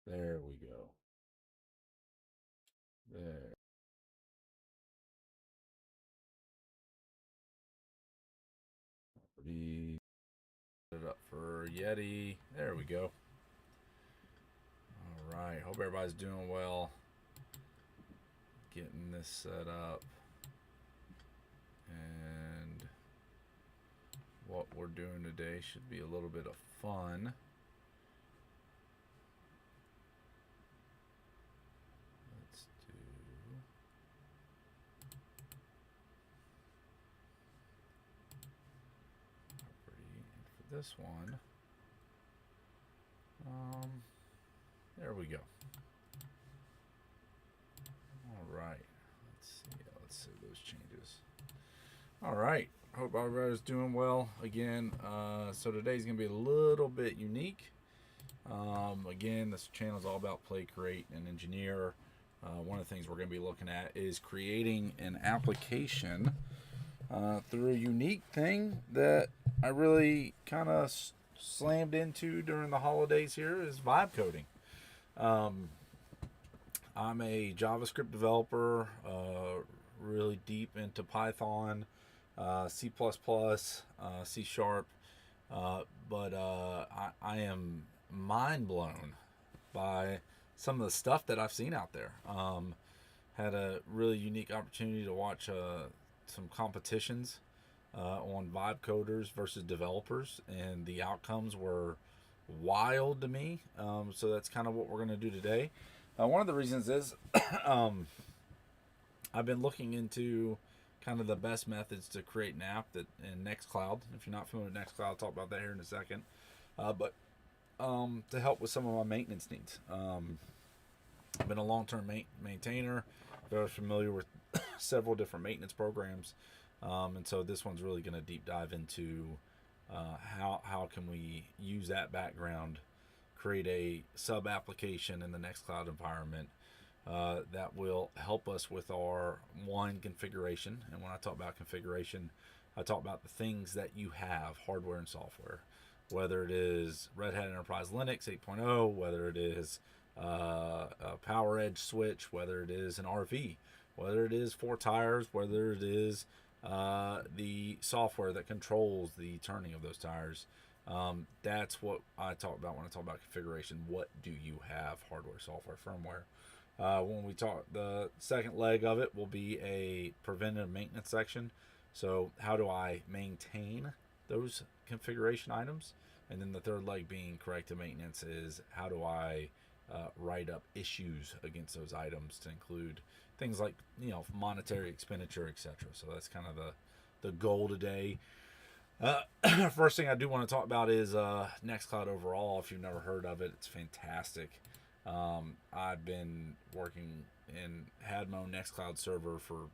There we go. There. Pretty. Put it up for Yeti. There we go. All right. Hope everybody's doing well. Getting this set up. And what we're doing today should be a little bit of fun. Let's do property. And for this one, there we go. All right. Let's see. Let's save those changes. All right. Hope everybody's doing well. Again, so today's going to be a little bit unique. Again, this channel is all about play, create, and engineer. One of the things we're going to be looking at is creating an application through a unique thing that I really kind of slammed into during the holidays here is vibe coding. I'm a JavaScript developer, really deep into Python, C++, C Sharp, but I am mind blown by some of the stuff that I've seen out there. Had a really unique opportunity to watch some competitions on vibe coders versus developers, and the outcomes were wild to me. So that's kind of what we're going to do today. One of the reasons is I've been looking into kind of the best methods to create an app that in Nextcloud. If you're not familiar with Nextcloud, I'll talk about that here in a second. But to help with some of my maintenance needs. I've been a long-term maintainer, very familiar with several different maintenance programs, and so this one's really going to deep dive into how can we use that background, create a sub application in the Nextcloud environment that will help us with our one configuration. And when I talk about configuration, I talk about the things that you have, hardware and software, whether it is Red Hat Enterprise Linux 8.0, whether it is a power edge switch, whether it is an RV, whether it is 4 tires, whether it is the software that controls the turning of those tires. That's what I talk about when I talk about configuration. What do you have, hardware, software, firmware? When we talk, the second leg of it will be a preventive maintenance section. So how do I maintain those configuration items? And then the third leg being corrective maintenance is how do I write up issues against those items to include things like monetary expenditure, etc. So that's kind of the goal today. First thing I do want to talk about is Nextcloud overall. If you've never heard of it, it's fantastic. I've been working and had my own Nextcloud server for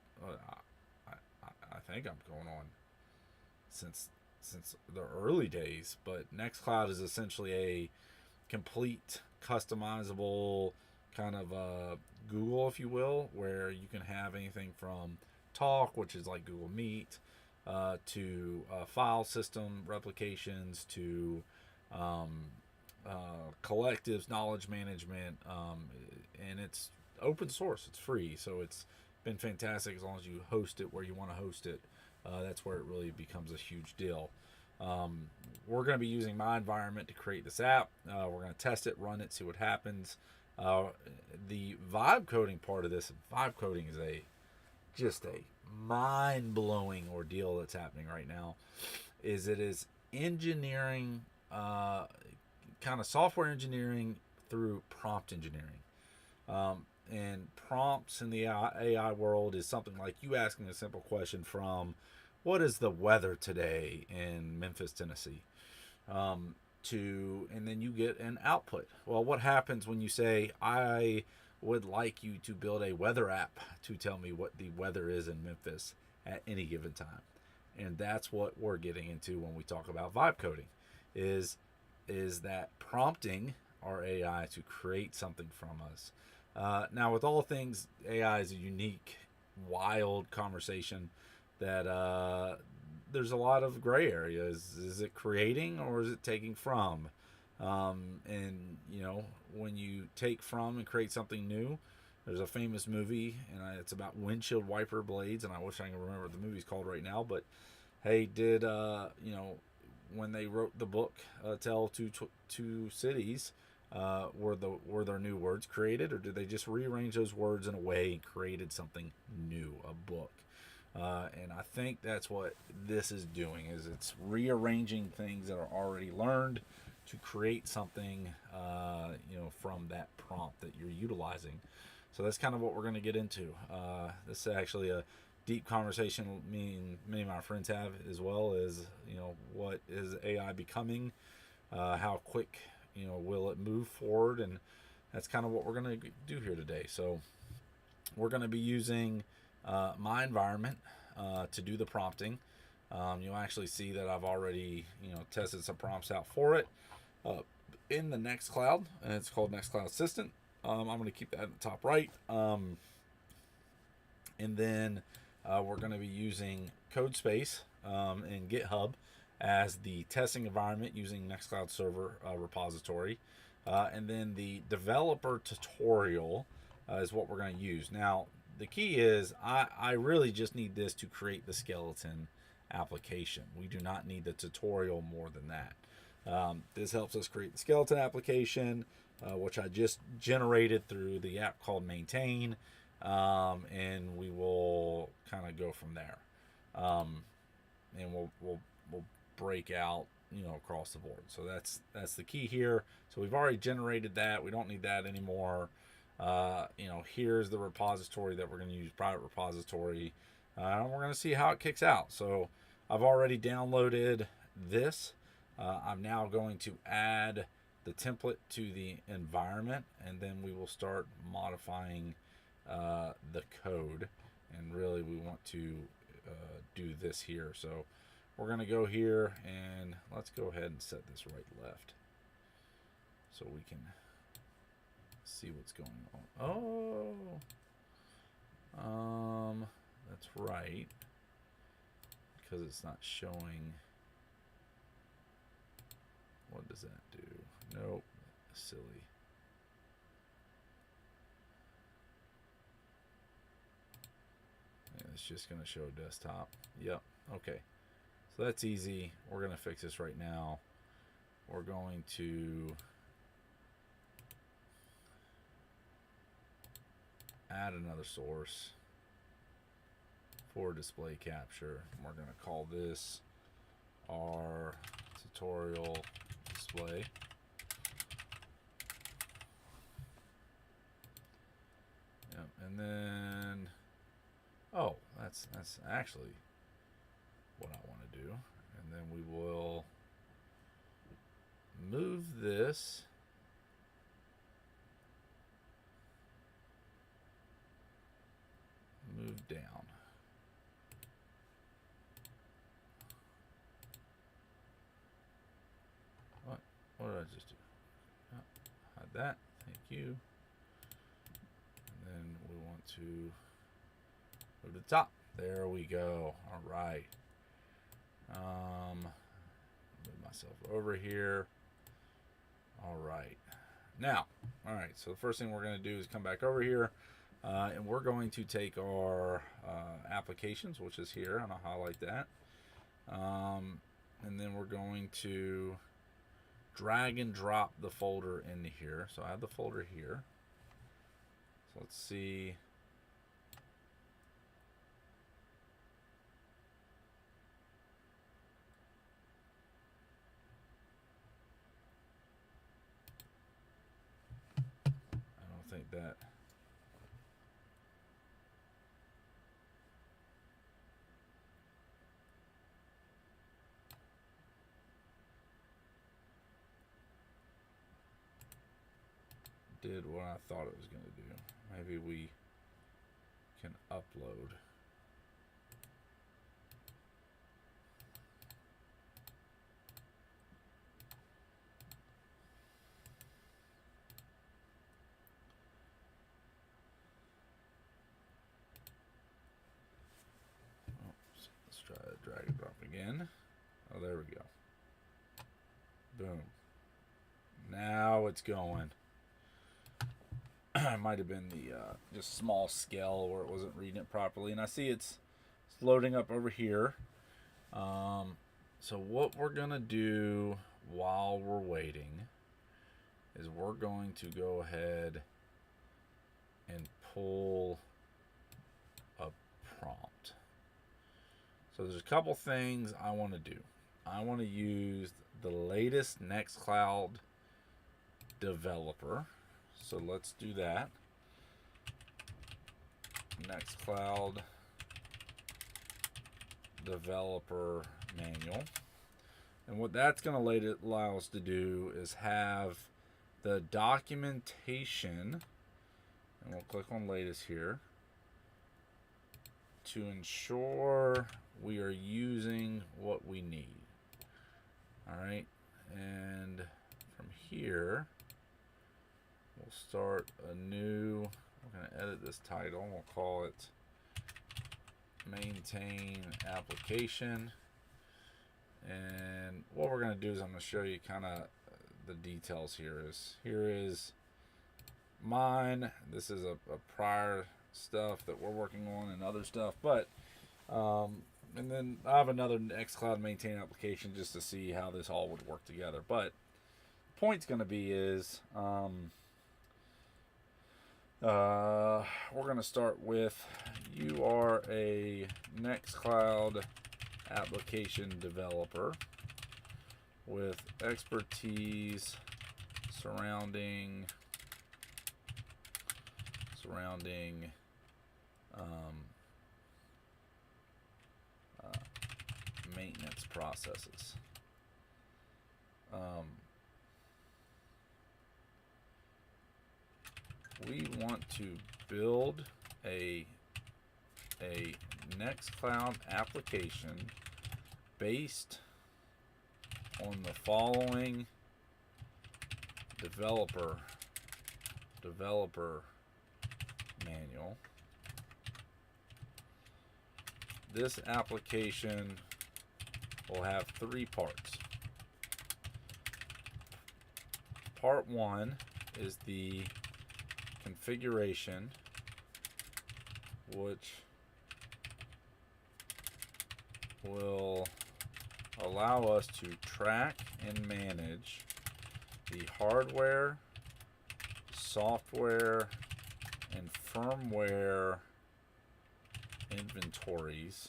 I think I'm going on since the early days. But Nextcloud is essentially a complete customizable kind of Google, if you will, where you can have anything from Talk, which is like Google Meet, to file system replications, to um, collectives, knowledge management, and it's open source. It's free, so it's been fantastic as long as you host it where you want to host it. That's where it really becomes a huge deal. We're going to be using my environment to create this app. We're going to test it, run it, see what happens. The vibe coding part of this, vibe coding is just a mind-blowing ordeal that's happening right now. It is engineering, kind of software engineering through prompt engineering. And prompts in the AI world is something like you asking a simple question from, what is the weather today in Memphis, Tennessee? And then you get an output. Well, what happens when you say, I would like you to build a weather app to tell me what the weather is in Memphis at any given time? And that's what we're getting into when we talk about vibe coding, is that prompting our AI to create something from us. Now, with all things, AI is a unique, wild conversation that there's a lot of gray areas. Is it creating or is it taking from? And when you take from and create something new, there's a famous movie, and it's about windshield wiper blades, and I wish I can remember what the movie's called right now. But hey, did when they wrote the book, Tell Two Cities, were their new words created, or did they just rearrange those words in a way and created something new, a book? And I think that's what this is doing, is it's rearranging things that are already learned to create something, from that prompt that you're utilizing. So that's kind of what we're going to get into. This is actually a deep conversation me and many of my friends have, as well as, what is AI becoming? How quick, will it move forward? And that's kind of what we're going to do here today. So we're going to be using my environment to do the prompting. You'll actually see that I've already, tested some prompts out for it in the Nextcloud, and it's called Nextcloud Assistant. I'm going to keep that at the top right. And then we're going to be using CodeSpace and GitHub as the testing environment using Nextcloud Server repository. And then the developer tutorial is what we're going to use. Now, the key is I really just need this to create the skeleton application. We do not need the tutorial more than that. This helps us create the skeleton application, which I just generated through the app called Maintain, and we will kind of go from there. And we'll break out, across the board. So that's the key here. So we've already generated that. We don't need that anymore. Here's the repository that we're going to use, private repository. And we're going to see how it kicks out. So I've already downloaded this. I'm now going to add the template to the environment, and then we will start modifying the code. And really, we want to do this here. So we're going to go here, and let's go ahead and set this right left so we can see what's going on. That's right, because it's not showing. What does that do? Nope, silly. Yeah, it's just going to show desktop. Yep, okay. So that's easy. We're going to fix this right now. We're going to add another source for display capture. We're going to call this our tutorial display. Yep, and then that's actually what I want to do. And then we will move this down. What did I just do? Oh, hide that. Thank you. And then we want to move to the top. There we go. All right. Move myself over here. All right. Now, all right. So the first thing we're going to do is come back over here, and we're going to take our applications, which is here, and I'll highlight that. And then we're going to drag and drop the folder into here. So I have the folder here. So let's see. I don't think that. Did what I thought it was going to do. Maybe we can upload. Let's try to drag and drop again. Oh, there we go. Boom. how it's going. It might have been the just small scale where it wasn't reading it properly. And I see it's loading up over here. So what we're going to do while we're waiting is we're going to go ahead and pull a prompt. So there's a couple things I want to do. I want to use the latest Nextcloud developer. So let's do that. Nextcloud developer manual. And what that's going to allow us to do is have the documentation, and we'll click on latest here, to ensure we are using what we need. All right, and from here, we'll start a new, we're going to edit this title, we'll call it maintain application. And what we're going to do is I'm going to show you kind of the details here. Here is mine. This is a prior stuff that we're working on and other stuff. But, and then I have another Nextcloud maintain application just to see how this all would work together. But the point's going to be is we're going to start with you are a Nextcloud application developer with expertise surrounding maintenance processes. We want to build a Nextcloud application based on the following developer manual. This application will have 3 parts. Part 1 is the configuration, which will allow us to track and manage the hardware, software, and firmware inventories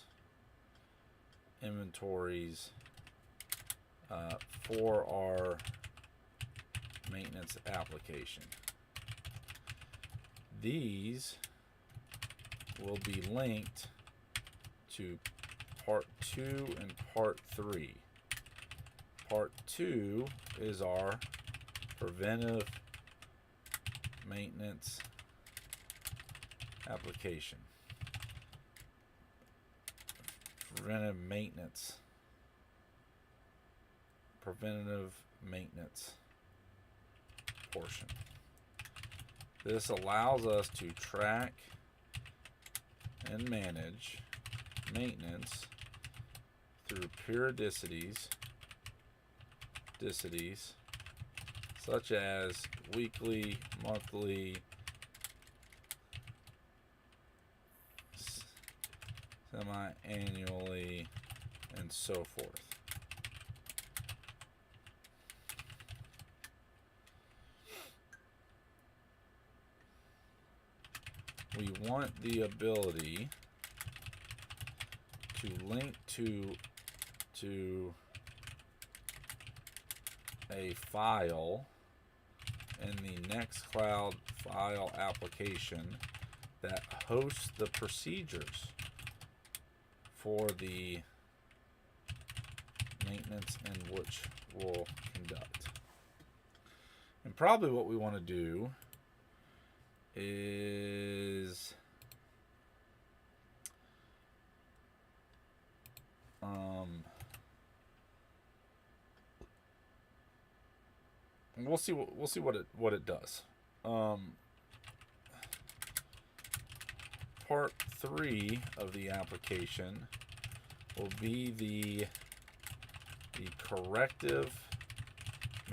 for our maintenance application. These will be linked to part 2 and part 3. Part 2 is our preventive maintenance application. Preventive maintenance portion. This allows us to track and manage maintenance through periodicities such as weekly, monthly, semi-annually, and so forth. We want the ability to link to a file in the Nextcloud file application that hosts the procedures for the maintenance and which we'll conduct. And probably what we want to do is we'll see what it does. Part 3 of the application will be the corrective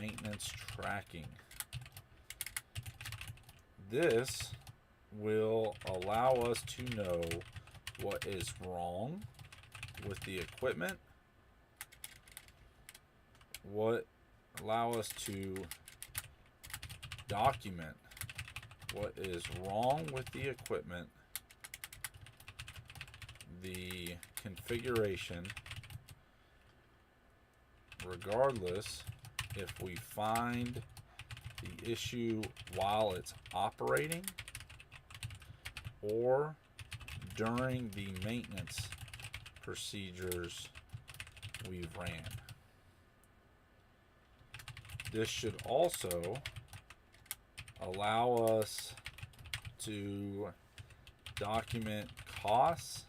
maintenance tracking this will allow us to know what is wrong with the equipment, what allow us to document what is wrong with the equipment, the configuration, regardless if we find the issue while it's operating or during the maintenance procedures we've ran. This should also allow us to document costs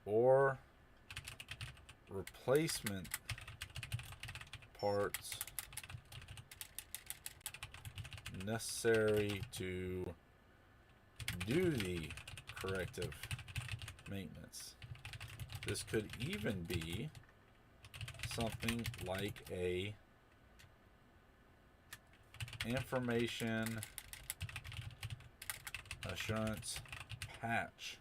or replacement parts necessary to do the corrective maintenance. This could even be something like a information assurance patch.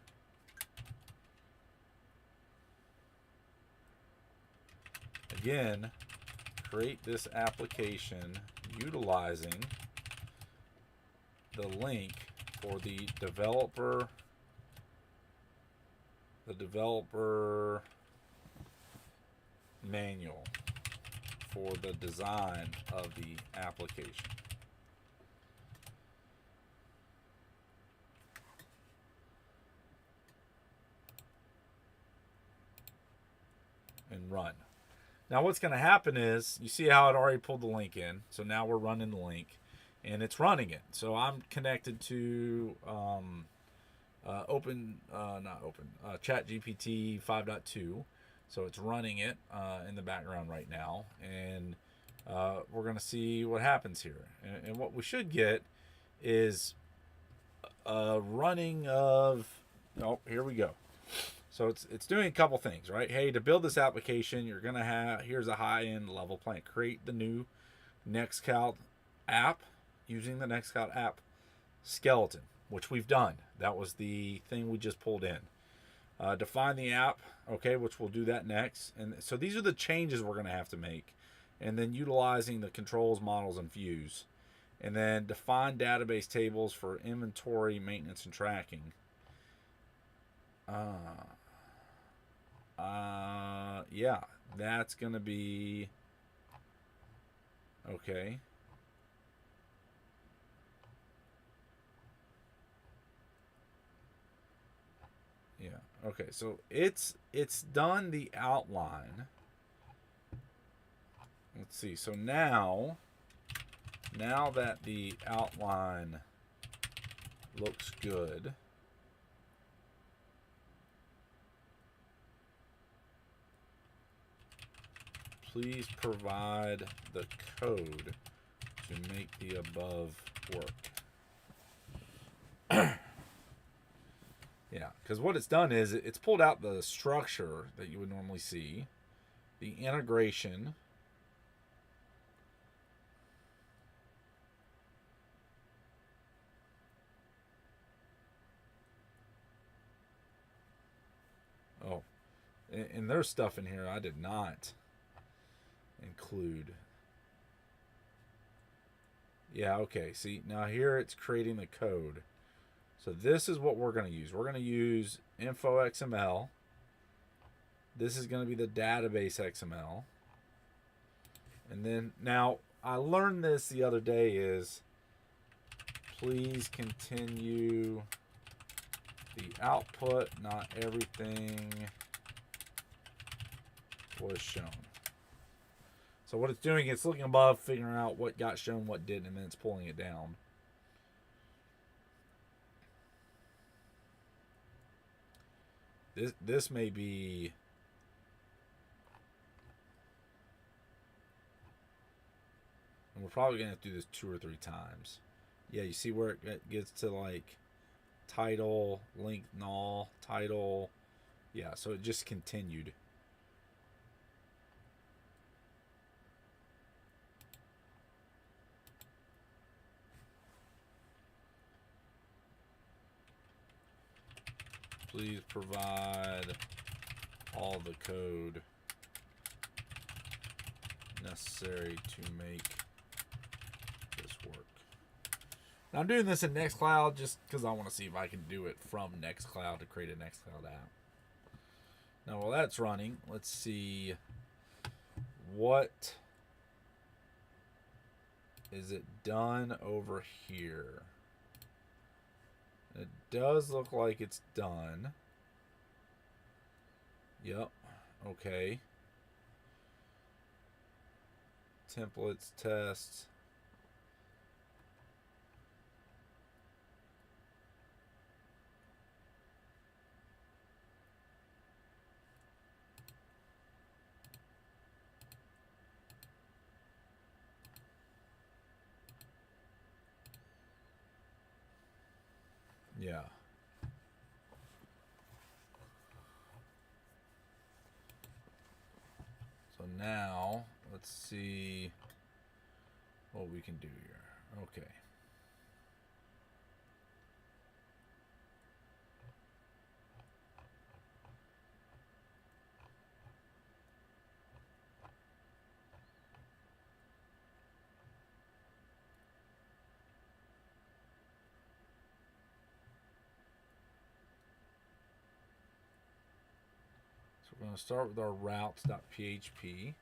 Again, create this application utilizing the link for the developer manual for the design of the application. And run. Now what's going to happen is, you see how it already pulled the link in. So now we're running the link and it's running it. So I'm connected to ChatGPT 5.2. So it's running it in the background right now. And we're going to see what happens here. And what we should get is a running of, oh, here we go. So it's doing a couple things, right? Hey, to build this application, you're going to have, here's a high-end level plan. Create the new Nextcloud app using the Nextcloud app skeleton, which we've done. That was the thing we just pulled in. Define the app, okay, which we'll do that next. And so these are the changes we're going to have to make. And then utilizing the controls, models, and views. And then define database tables for inventory, maintenance, and tracking. Yeah, that's going to be okay. Yeah, okay. So it's done the outline. Let's see. So now that the outline looks good, please provide the code to make the above work. Yeah, because what it's done is it's pulled out the structure that you would normally see, the integration, oh, and there's stuff in here I did not include. Yeah, okay. See, now here it's creating the code. So this is what we're going to use. We're going to use info XML. This is going to be the database XML. And then now I learned this the other day is please continue the output. Not everything was shown. So what it's doing, it's looking above, figuring out what got shown, what didn't, and then it's pulling it down. This may be, and we're probably going to have to do this 2 or 3 times. Yeah, you see where it gets to like title, link null, title. Yeah, so it just continued. Please provide all the code necessary to make this work. Now I'm doing this in Nextcloud just because I want to see if I can do it from Nextcloud to create a Nextcloud app. Now while that's running, let's see what is it done over here. It does look like it's done. Yep. Okay. Templates test. Yeah. So now let's see what we can do here. Okay. So we're going to start with our routes.php.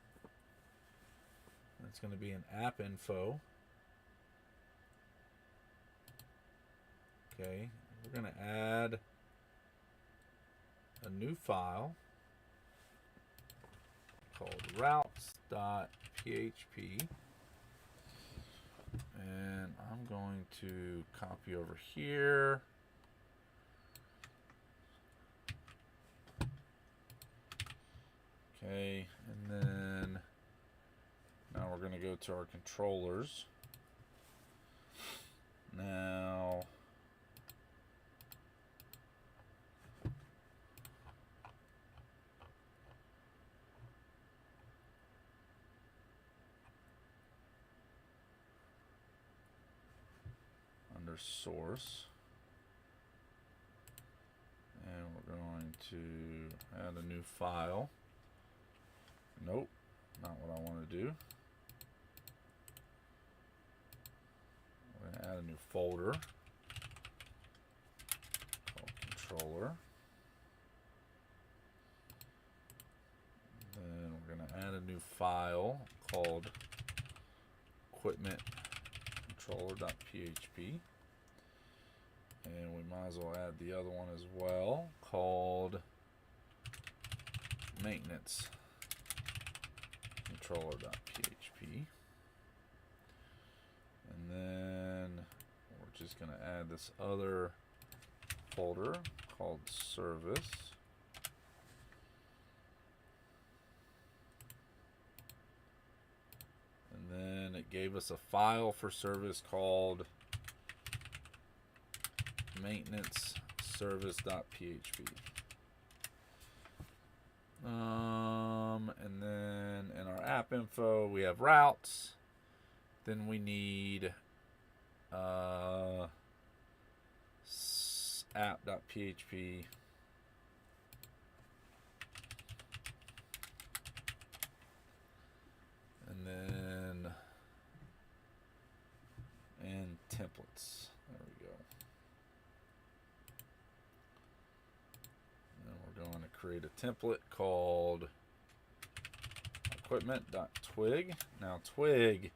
That's going to be an app info. Okay, we're going to add a new file called routes.php. And I'm going to copy over here. Okay, and then now we're going to go to our controllers. Now under source, and we're going to add a new file. Nope, not what I want to do. We're going to add a new folder called controller. Then we're going to add a new file called equipment controller.php. And we might as well add the other one as well, called maintenance controller.php. And then we're just going to add this other folder called service. And then it gave us a file for service called maintenance service.php. And then in our app info we have routes. Then we need app.php. And then templates. There we go. And we're going to create a template called equipment.twig. Now twig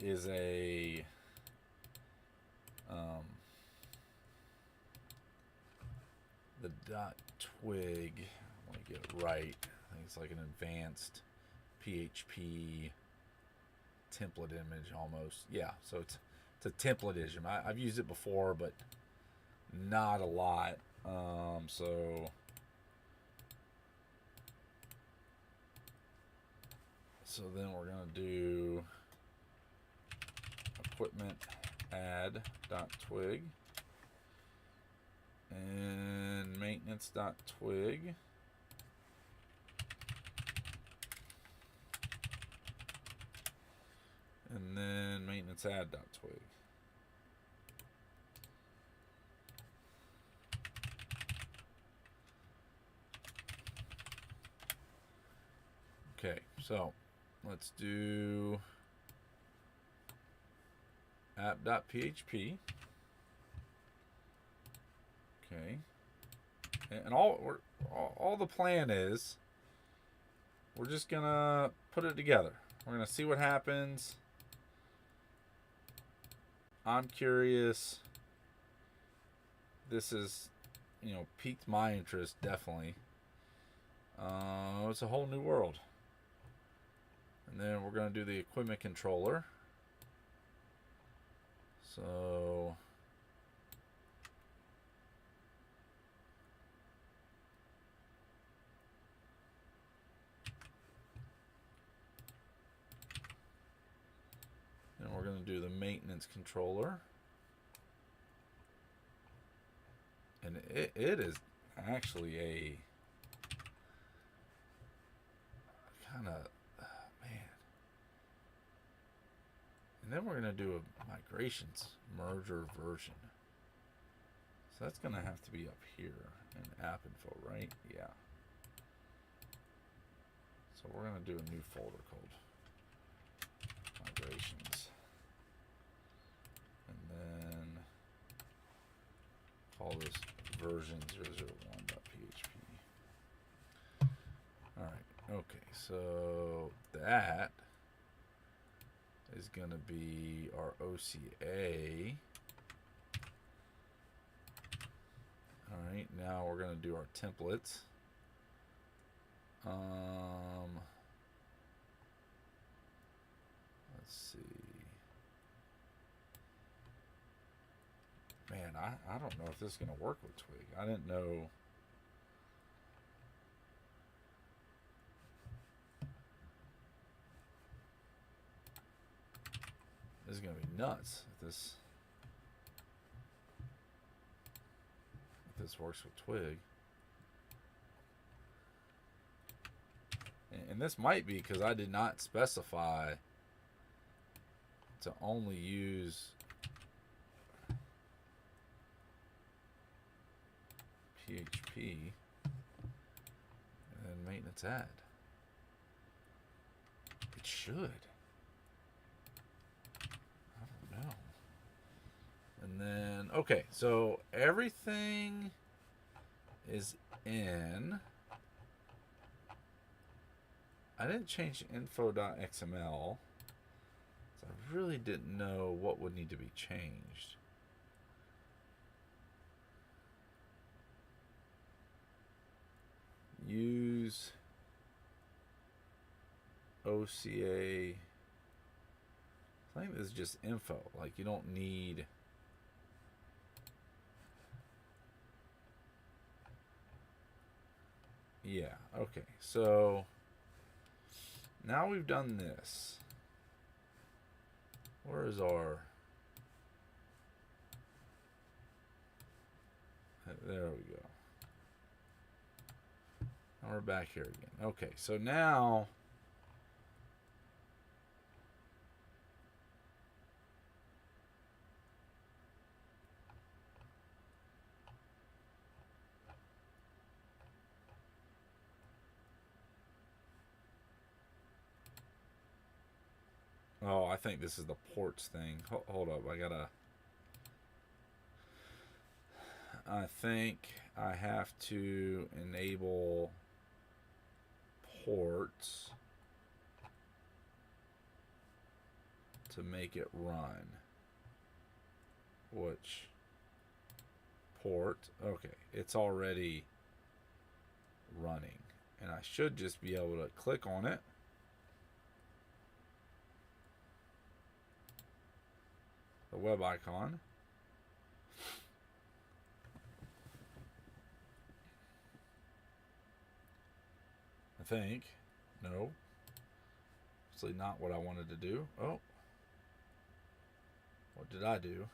is a the .twig, I want to get it right. I think it's like an advanced PHP template image almost. Yeah, so it's a template image. I've used it before, but not a lot. So then we're gonna do equipment add.twig and maintenance.twig. And then maintenance add.twig. So let's do app.php. Okay. And all the plan is we're just gonna put it together. We're gonna see what happens. I'm curious. This is, piqued my interest, definitely. It's a whole new world. And then we're going to do the equipment controller. So then we're going to do the maintenance controller. And it is actually a kind of, man. And then we're going to do a migrations merger version. So that's going to have to be up here in app info, right? Yeah. So we're going to do a new folder called migrations. And then call this version 001.php. Alright, okay, so that is going to be our OCA. Alright, now we're going to do our templates. Let's see. Man, I don't know if this is going to work with Twig. I didn't know. This is going to be nuts if this works with Twig. And this might be because I did not specify to only use PHP and maintenance add. It should. I don't know. And then, okay, so everything is in. I didn't change info.xml, so I really didn't know what would need to be changed. Use OCA. I think this is just info. Like, you don't need. Yeah, okay. So now we've done this. Where is our. There we go. Now we're back here again. Okay, so now. Oh, I think this is the ports thing. Hold up, I think I have to enable ports to make it run. Which port? Okay, it's already running. And I should just be able to click on it. The web icon. I think. No. Actually not what I wanted to do. Oh. What did I do?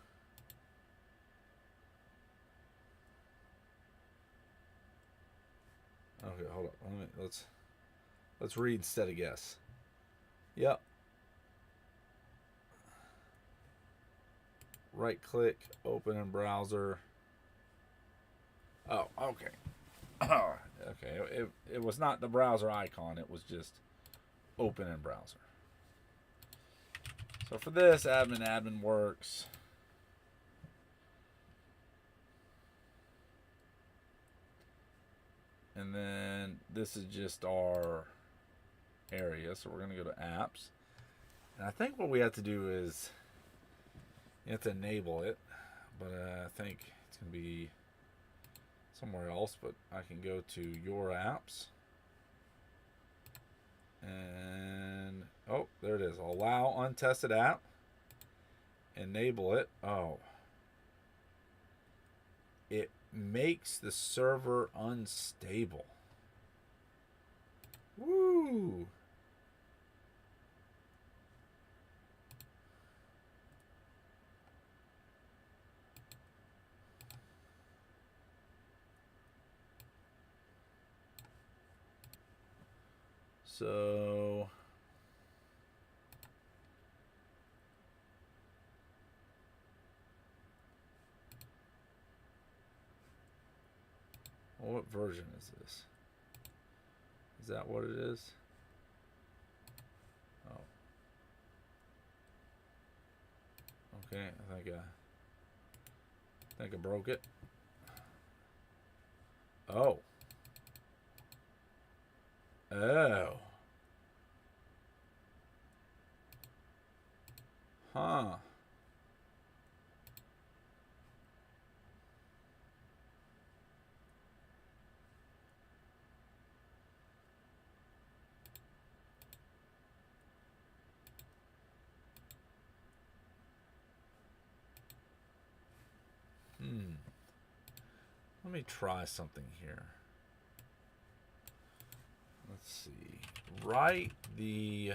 Okay, hold up. Let's read instead of guess. Yep. Right click, open in browser. Oh, okay. Okay. It was not the browser icon. It was just open in browser. So for this, admin works. And then this is just our area. So we're going to go to apps. And I think what we have to do is you have to enable it. But I think it's going to be somewhere else. But I can go to your apps. And, oh, there it is. Allow untested app. Enable it. Oh. It makes the server unstable. Woo! So what version is this? Is that what it is? Oh. Okay, I think I broke it. Oh. Oh. Huh. Let me try something here. Let's see. Write the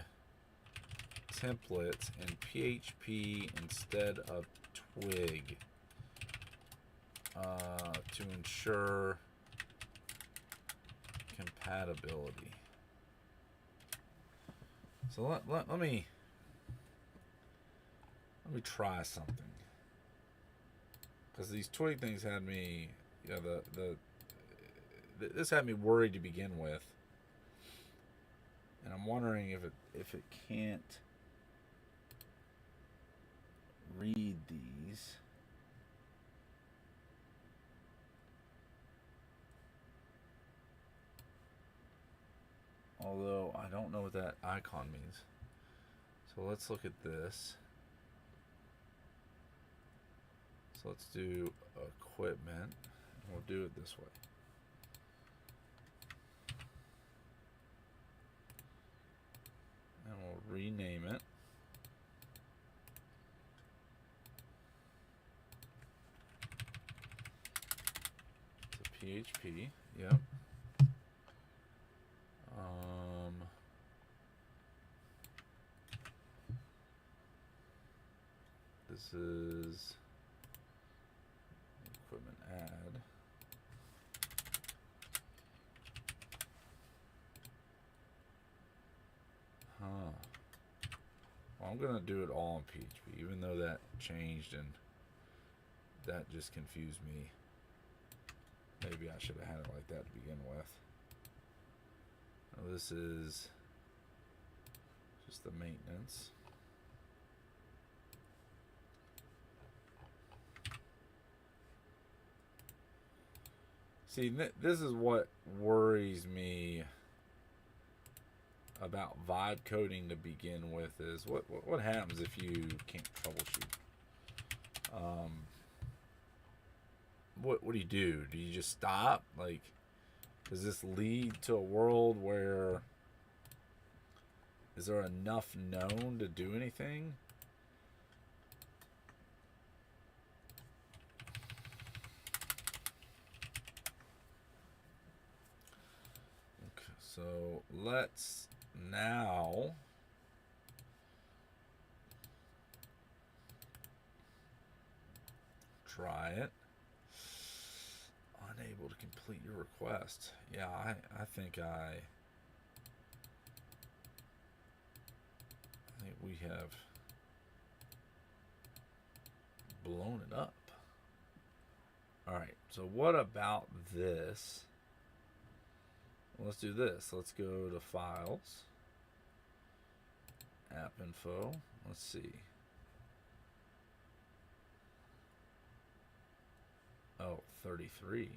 templates in PHP instead of Twig to ensure compatibility. So let me try something, because these Twig things had me, you know, this had me worried to begin with, and I'm wondering if it can't read these. Although I don't know what that icon means. So let's look at this. So let's do equipment. We'll do it this way. And we'll rename it. To PHP. Yep. This is equipment add. Well, I'm gonna do it all in PHP, even though that changed and that just confused me. Maybe I should have had it like that to begin with. Now this is just the maintenance. See, this is what worries me about vibe coding to begin with, is what happens if you can't troubleshoot. What do you do? Do you just stop? Like, does this lead to a world where is there enough known to do anything? Okay, so let's now try it. Unable to complete your request. Yeah, I think we have blown it up. Alright, so what about this? Let's do this. Let's go to files. App info. Let's see. Oh, 33.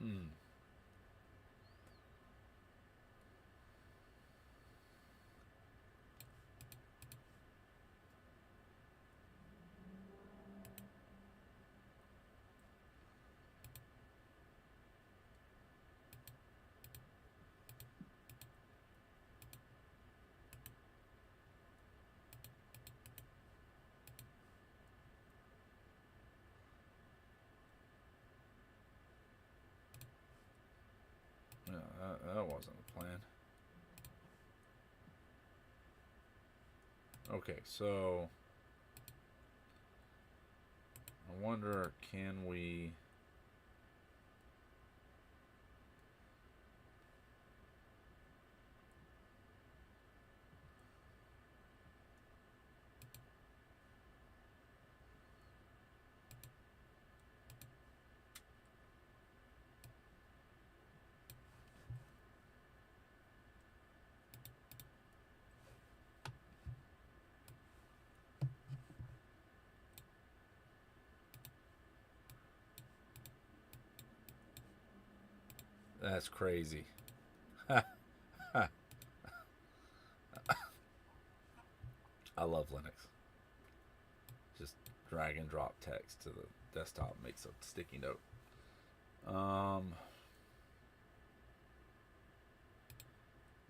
Hmm. Yeah, that wasn't a plan. Okay, so I wonder, can we... That's crazy. I love Linux. Just drag and drop text to the desktop makes a sticky note.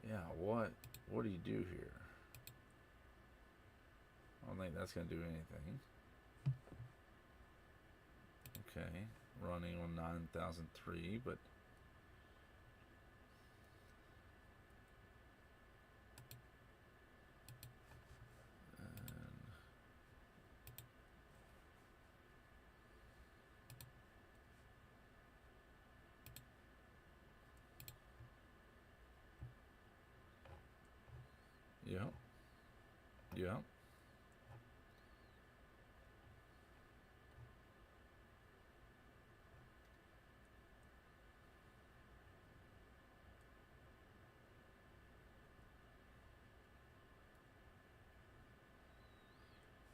Yeah, what do you do here? I don't think that's going to do anything. Okay, running on 9003, but yeah, yeah.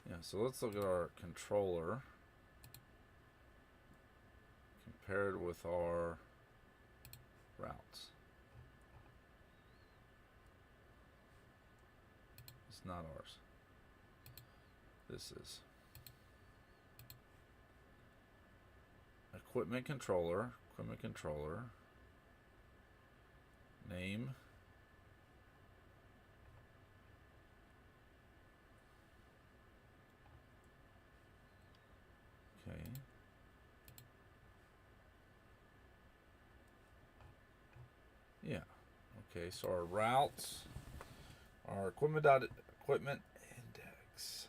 Yeah, so let's look at our controller compared with our routes. It's not ours. This is equipment controller, name, okay. Yeah. Okay, so our routes, our equipment index.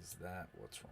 Is that what's wrong?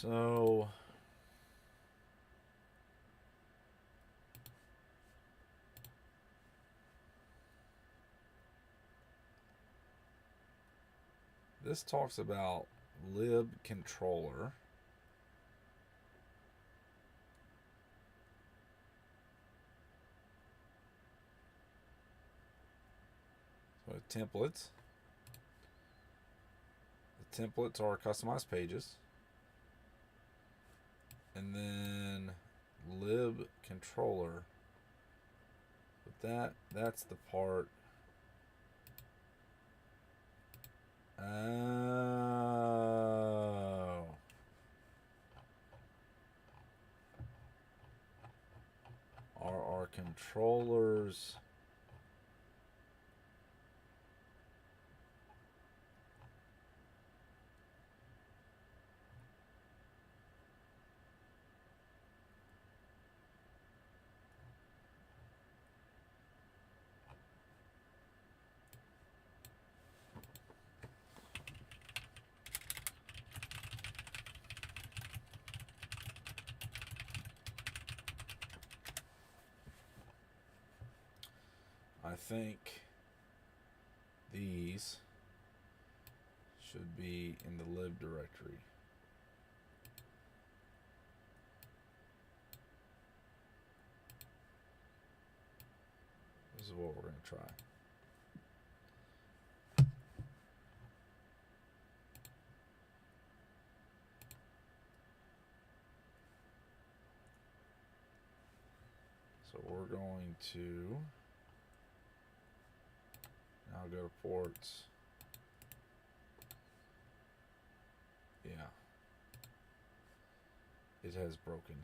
So this talks about lib controller. So templates. The templates are customized pages. And then lib controller. But that's the part. Oh. Are our controllers I think these should be in the lib directory. This is what we're going to try. So we're going to now go to ports. Yeah. It has broken.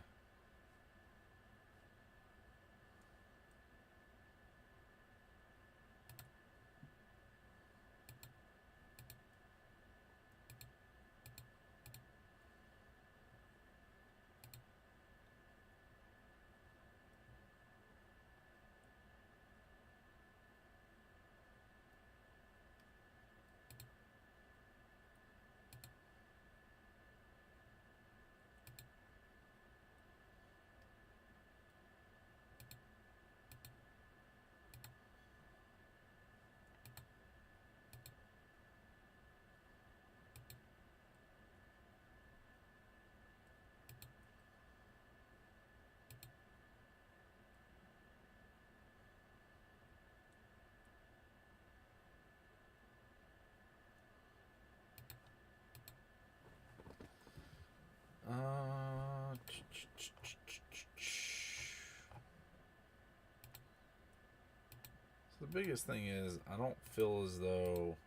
So the biggest thing is I don't feel as though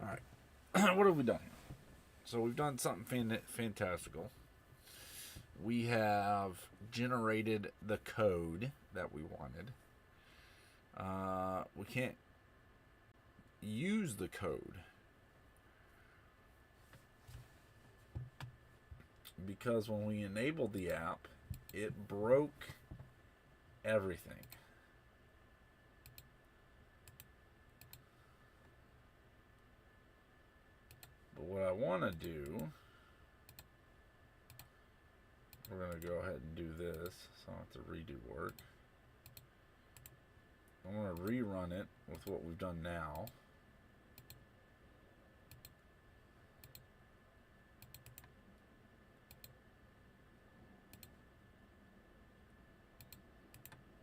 all right. What have we done here? So we've done something fantastical. We have generated the code that we wanted. We can't use the code because when we enabled the app, it broke everything. But what I want to do, we're going to go ahead and do this, so I don't have to redo work. I want to rerun it with what we've done now.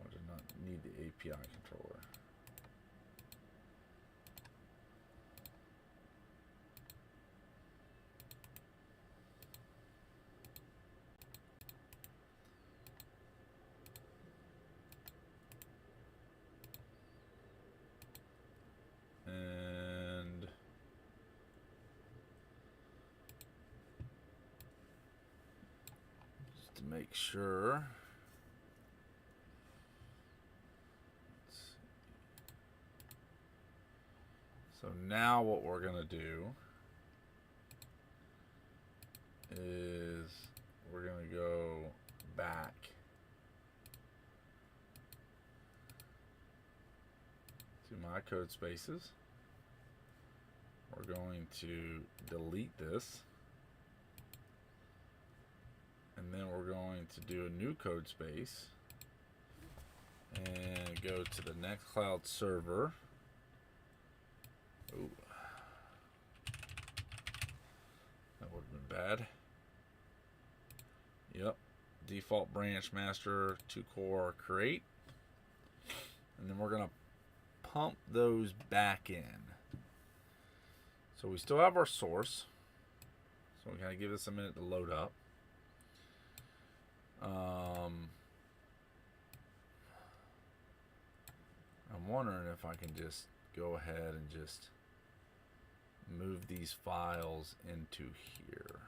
I do not need the API controller. And just to make sure, let's see. now what we're going to do is we're going to go back to my code spaces. We're going to delete this. And then we're going to do a new code space and go to the Nextcloud server. Ooh. That would have been bad. Yep. Default branch master 2-core create. And then we're going to pump those back in. So we still have our source. So we gotta give this a minute to load up. I'm wondering if I can just go ahead and just move these files into here.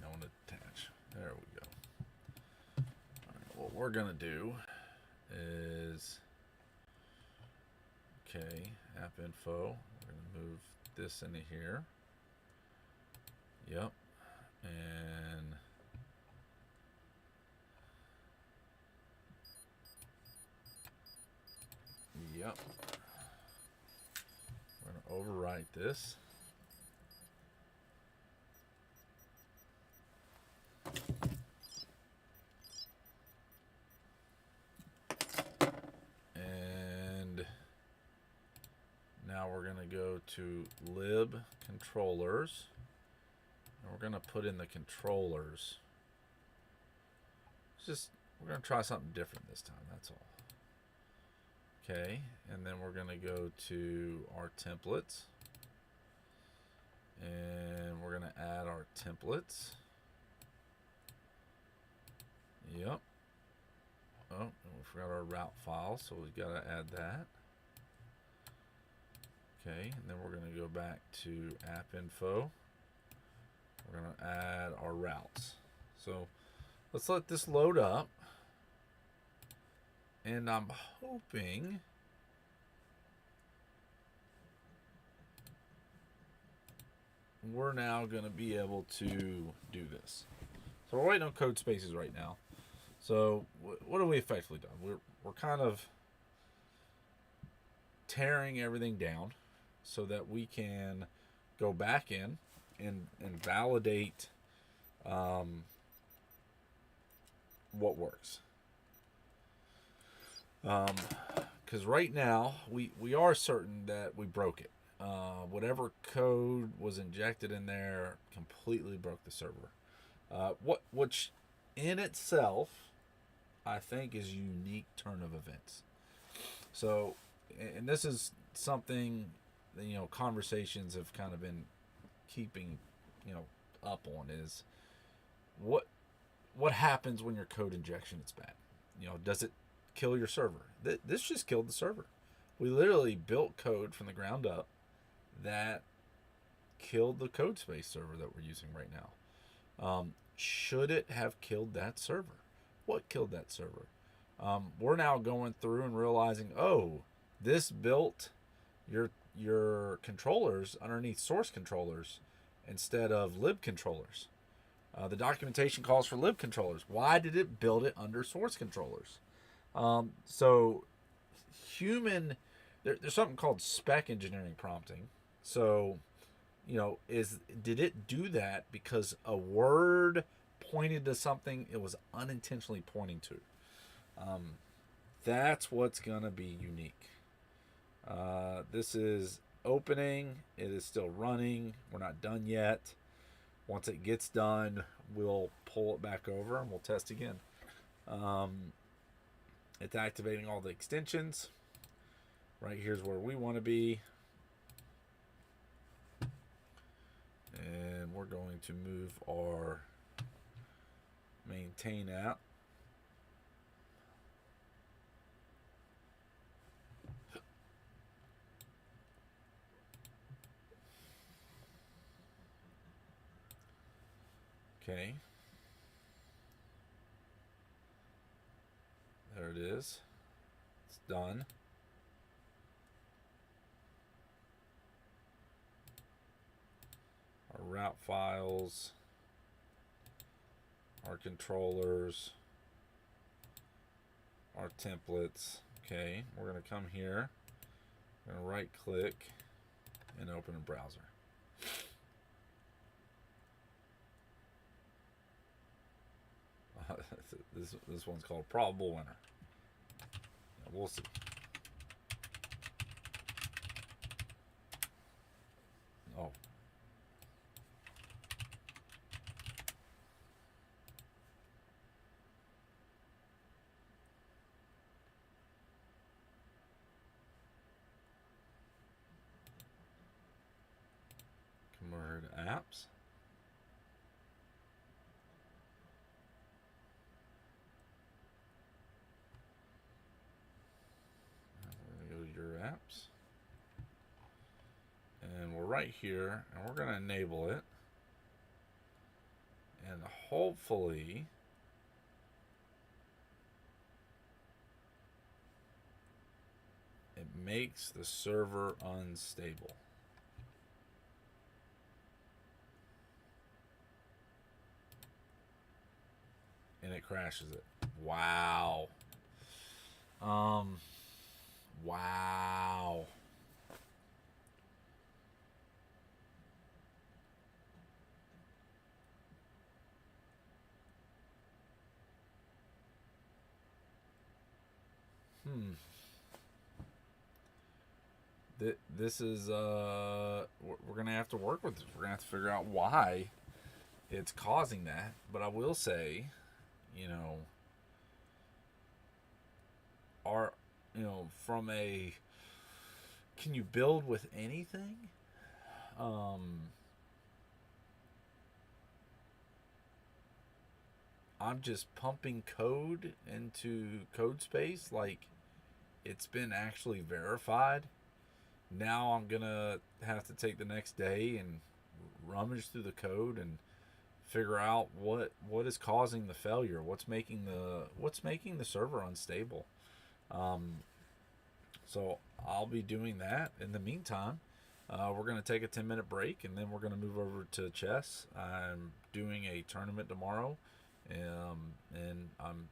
I want to attach. There we go. All right, what we're gonna do is, okay, app info. We're gonna move this into here. Yep. And yep, we're going to overwrite this. And now we're going to go to lib controllers. And we're going to put in the controllers. We're going to try something different this time, that's all. Okay, and then we're going to go to our templates. And we're going to add our templates. Yep. Oh, and we forgot our route file, so we've got to add that. Okay, and then we're going to go back to app info. We're going to add our routes. So let's let this load up. And I'm hoping we're now going to be able to do this. So we're waiting on code spaces right now. So what have we effectively done? We're kind of tearing everything down so that we can go back in and validate what works. Because right now we are certain that we broke it. Whatever code was injected in there completely broke the server. Which in itself I think is a unique turn of events. So, and this is something that, conversations have kind of been keeping up on, is what happens when your code injection is bad. Does it kill your server? This just killed the server. We literally built code from the ground up that killed the code space server that we're using right now. Should it have killed that server? What killed that server? We're now going through and realizing, oh, this built your controllers underneath source controllers instead of lib controllers. The documentation calls for lib controllers. Why did it build it under source controllers? So there's something called spec engineering prompting. So, did it do that because a word pointed to something it was unintentionally pointing to? That's what's going to be unique. This is opening. It is still running. We're not done yet. Once it gets done, we'll pull it back over and we'll test again. It's activating all the extensions. Right here's where we want to be. And we're going to move our maintain app. Okay. There it is. It's done. Our route files, our controllers, our templates. Okay, we're going to come here, we're going to right click and open a browser. This one's called Probable Winner. We'll see. Oh. Come over to apps. We're going to go to your apps. And we're right here, and we're going to enable it. And hopefully it makes the server unstable. And it crashes it. Wow. Wow. This is we're gonna have to work with this. We're gonna have to figure out why it's causing that. But I will say, you know, our from a, can you build with anything? I'm just pumping code into code space like it's been actually verified. Now I'm gonna have to take the next day and rummage through the code and figure out what is causing the failure. What's making the server unstable. So I'll be doing that. In the meantime, we're gonna take a 10-minute break and then we're gonna move over to chess. I'm doing a tournament tomorrow, and I'm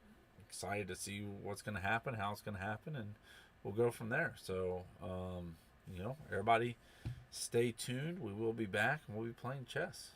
excited to see what's gonna happen, how it's gonna happen, and we'll go from there. So everybody stay tuned. We will be back and we'll be playing chess.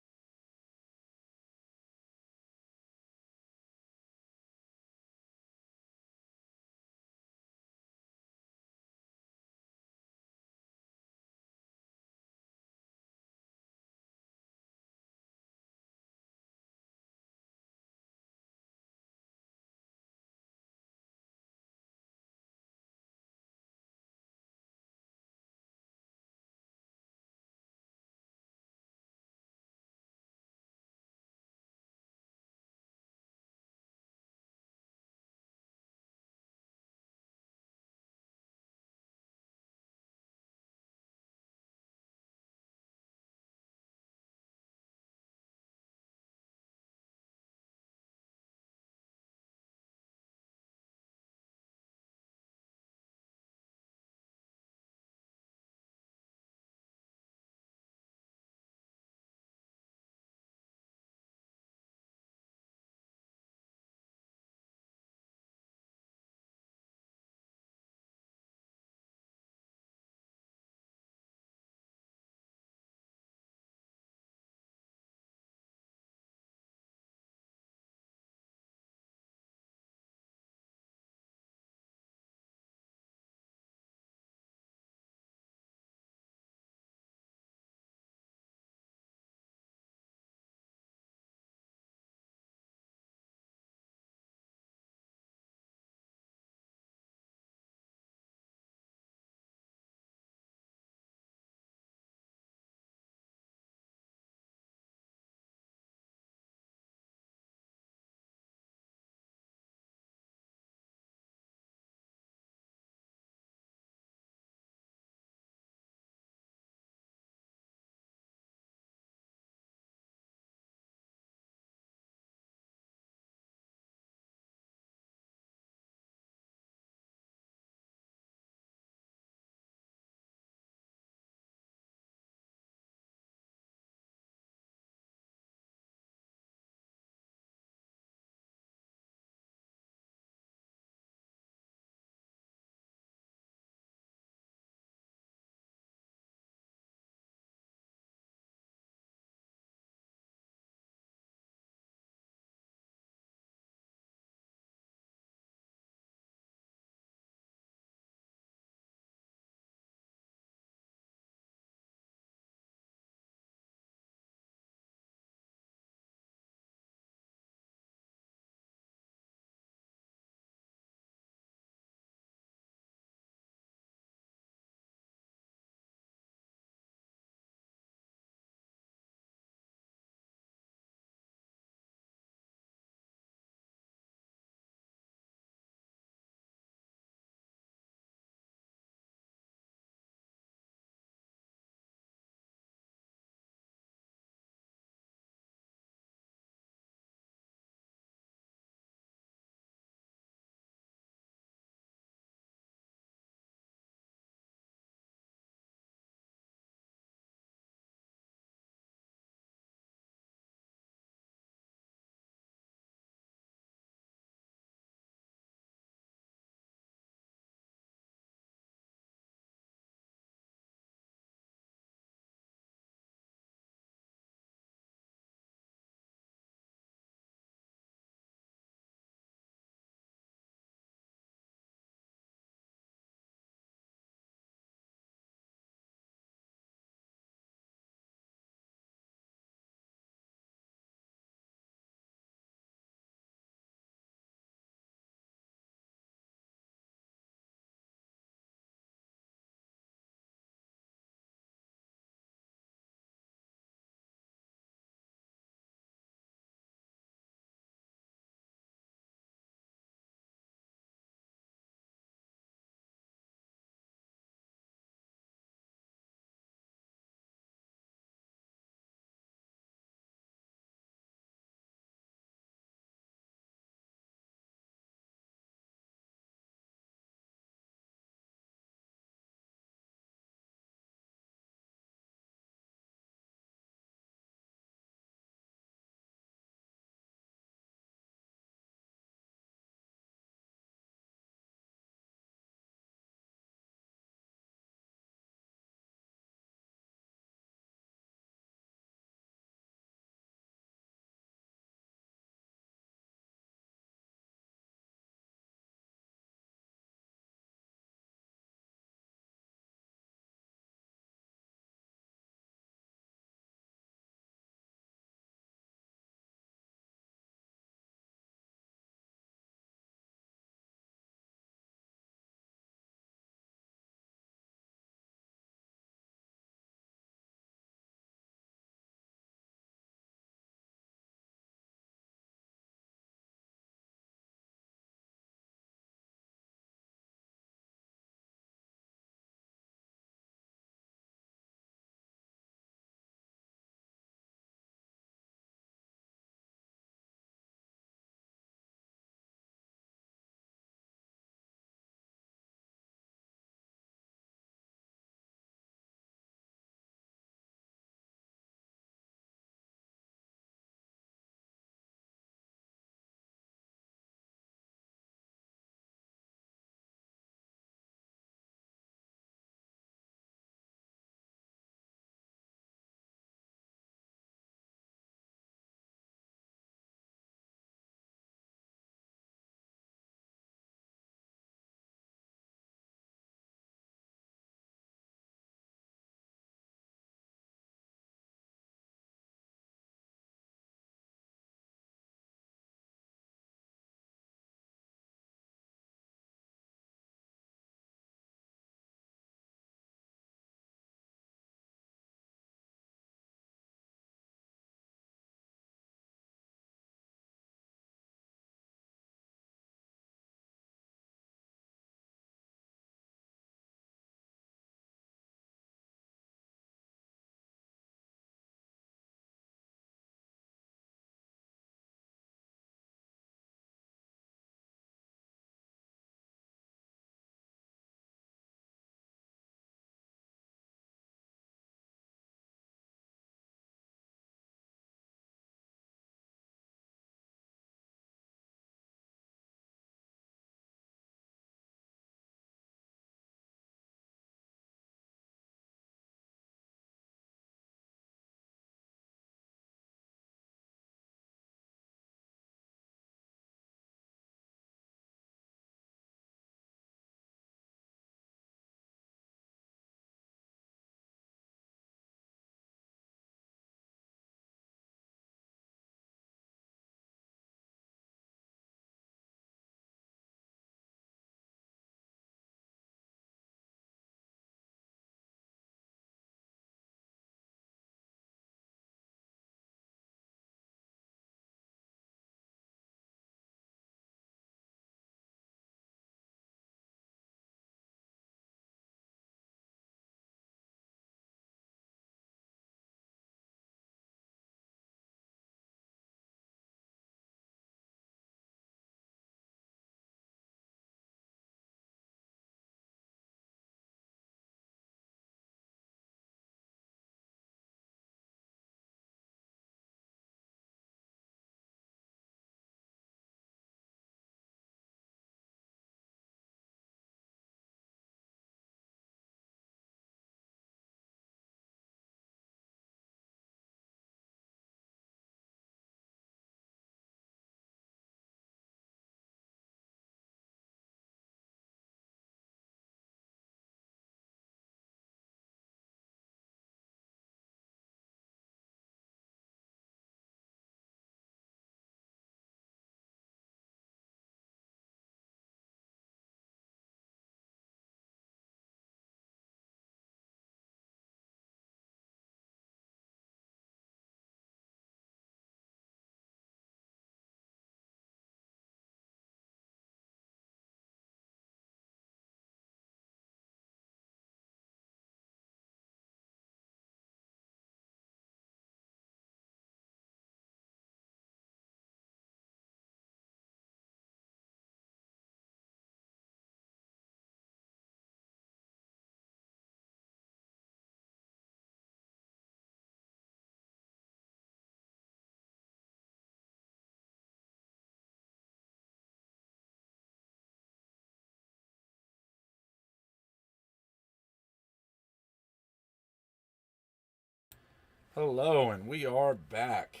Hello, and we are back.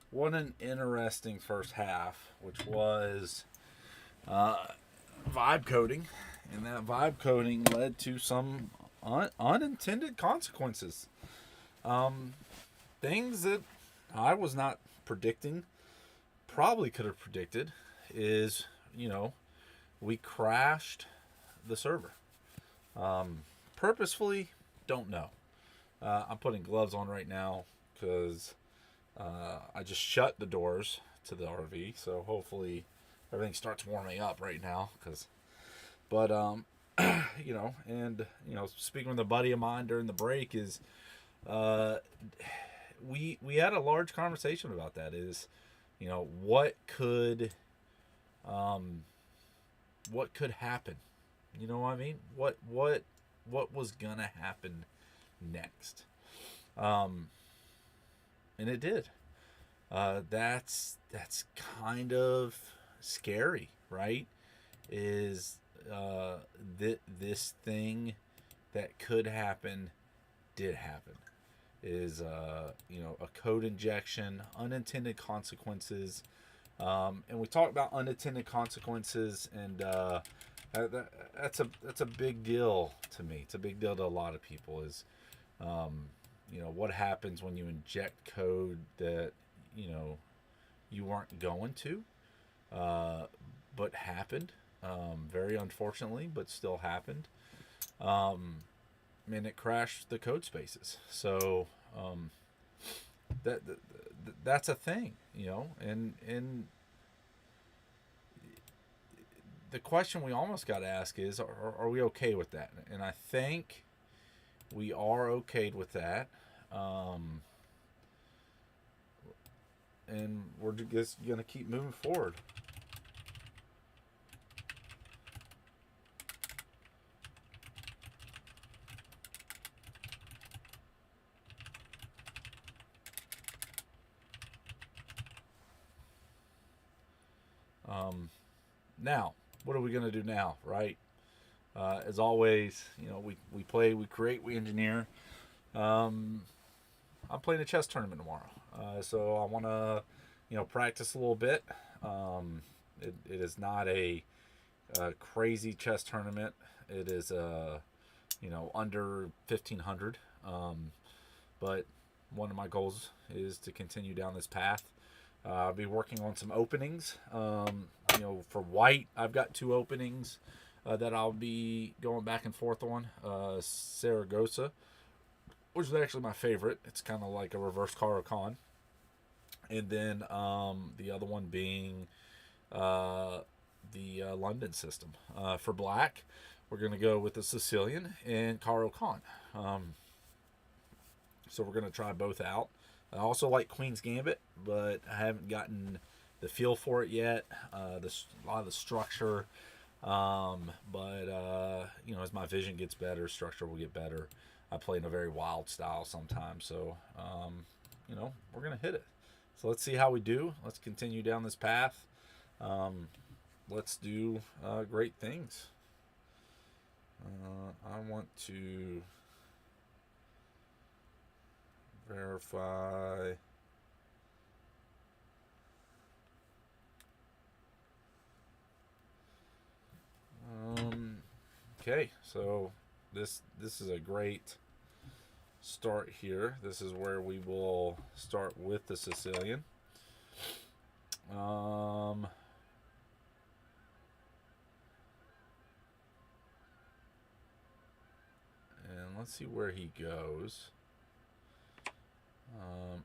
What an interesting first half, which was uh, vibe coding, and that vibe coding led to some unintended consequences. Um, Things that I was not predicting, probably could have predicted, is we crashed the server. Purposefully, don't know. I'm putting gloves on right now because I just shut the doors to the RV, so hopefully everything starts warming up right now. But speaking with a buddy of mine during the break is, uh, we had a large conversation about that. Is um, what could happen? You know what I mean? What was gonna happen next? Um, and it did. That's kind of scary, right? Is this thing that could happen did happen? Is a code injection, unintended consequences, and we talk about unintended consequences, and that's a big deal to me. It's a big deal to a lot of people. Is um, what happens when you inject code that you weren't going to, uh, but happened, very unfortunately, but still happened. um, and it crashed the code spaces. So that's a thing, and the question we almost got to ask is, are we okay with that? And I think we are okay with that. Um, and we're just gonna keep moving forward. Now, what are we gonna do now, right? As always, we play, we create, we engineer. Um, I'm playing a chess tournament tomorrow, so I want to, practice a little bit. It is not a crazy chess tournament. It is under 1,500. But one of my goals is to continue down this path. I'll be working on some openings. For white, I've got two openings that I'll be going back and forth on. Saragossa, which is actually my favorite. It's kind of like a reverse Caro-Kann. And then the other one being the London system. For black, we're going to go with the Sicilian and Caro-Kann. So we're going to try both out. I also like Queen's Gambit, but I haven't gotten the feel for it yet. A lot of the structure. As my vision gets better, structure will get better. I play in a very wild style sometimes. So, we're going to hit it. So let's see how we do. Let's continue down this path. Let's do great things. I want to verify. Okay, so this is a great start here. This is where we will start with the Sicilian. And let's see where he goes. Oh.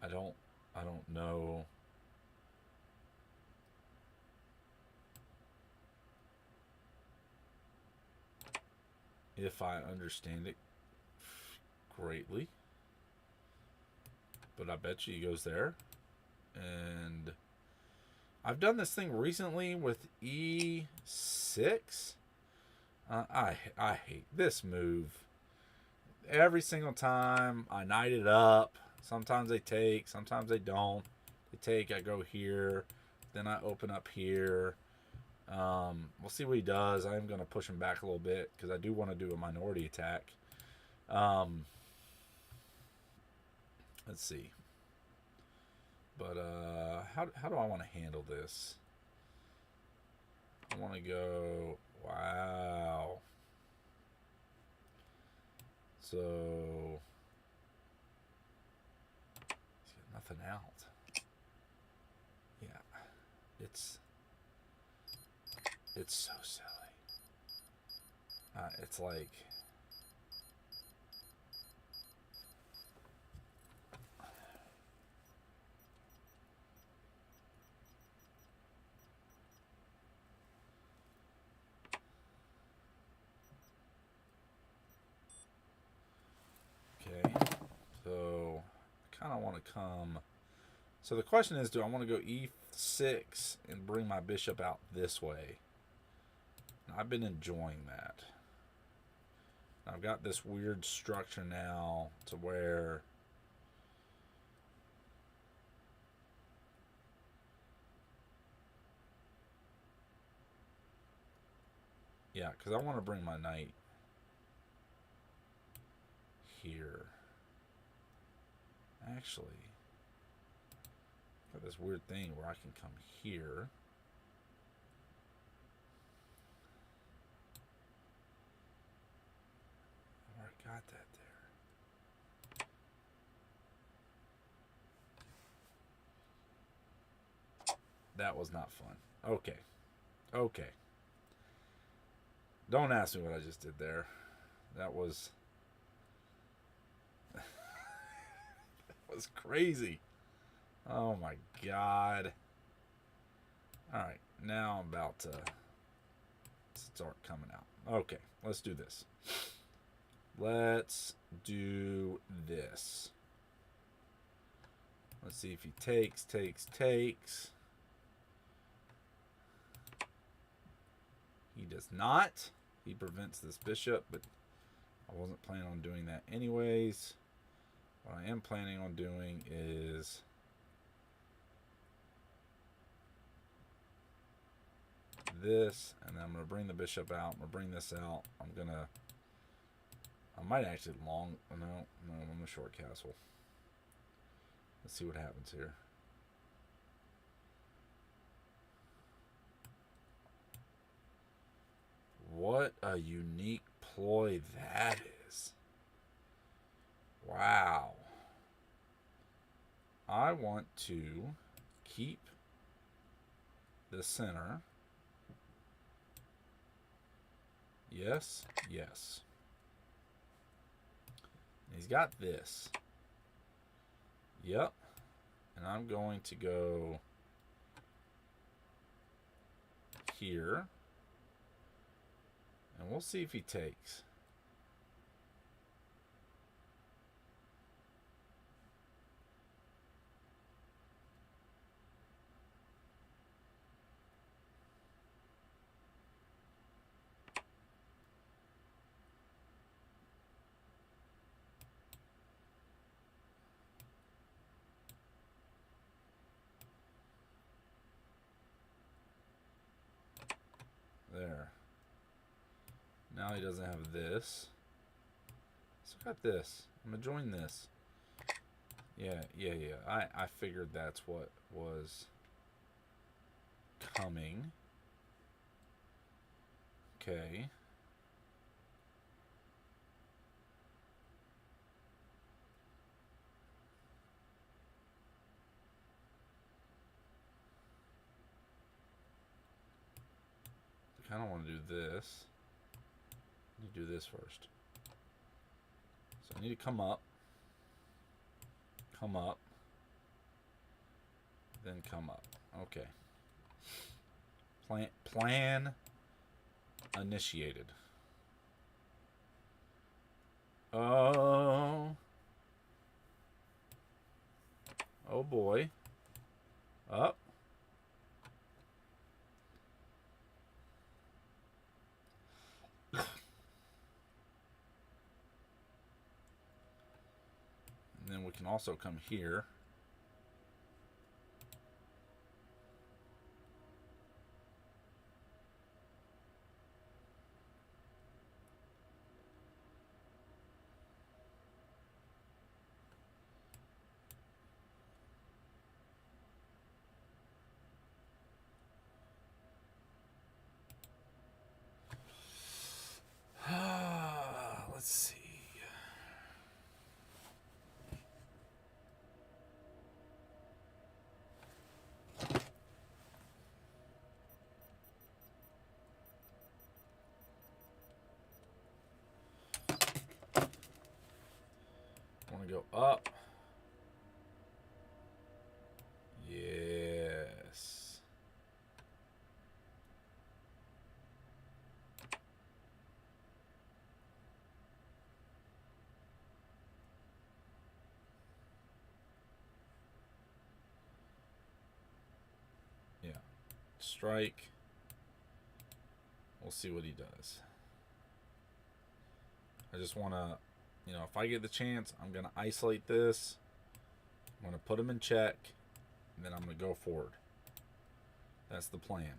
I don't know. If I understand it greatly. But I bet you he goes there. And I've done this thing recently with E6. I hate this move. Every single time I knight it up. Sometimes they take, sometimes they don't. They take, I go here. Then I open up here. We'll see what he does. I am going to push him back a little bit because I do want to do a minority attack. Um, let's see. But how do I want to handle this? I want to go. Wow. So he's got nothing out. Yeah, it's so silly. It's like. Okay, so I kind of want to come. So the question is, do I want to go e6 and bring my bishop out this way? I've been enjoying that. I've got this weird structure now to where yeah, because I want to bring my knight here. Actually, got this weird thing where I can come here. I already got that there. That was not fun. Okay. Okay. Don't ask me what I just did there. That was that was crazy. Oh my god. Alright, now I'm about to start coming out. Okay, let's do this. Let's do this. Let's see if he takes. He does not. He prevents this bishop, but I wasn't planning on doing that anyways. What I am planning on doing is this, and then I'm going to bring the bishop out. I'm going to bring this out. I might actually no, I'm a short castle. Let's see what happens here. What a unique ploy that is. Wow. I want to keep the center. Yes, yes. He's got this. Yep. And I'm going to go here. And we'll see if he takes. There. Now he doesn't have this. So I got this. I'm going to join this. Yeah. I figured that's what was coming. Okay. I kind of want to do this. I need to do this first. So I need to come up, then come up. Okay. Plan initiated. Oh boy. Up. And then we can also come here. go up. Yes. Yeah. Strike. We'll see what he does. I just want to, if I get the chance, I'm going to isolate this. I'm going to put him in check. And then I'm going to go forward. That's the plan.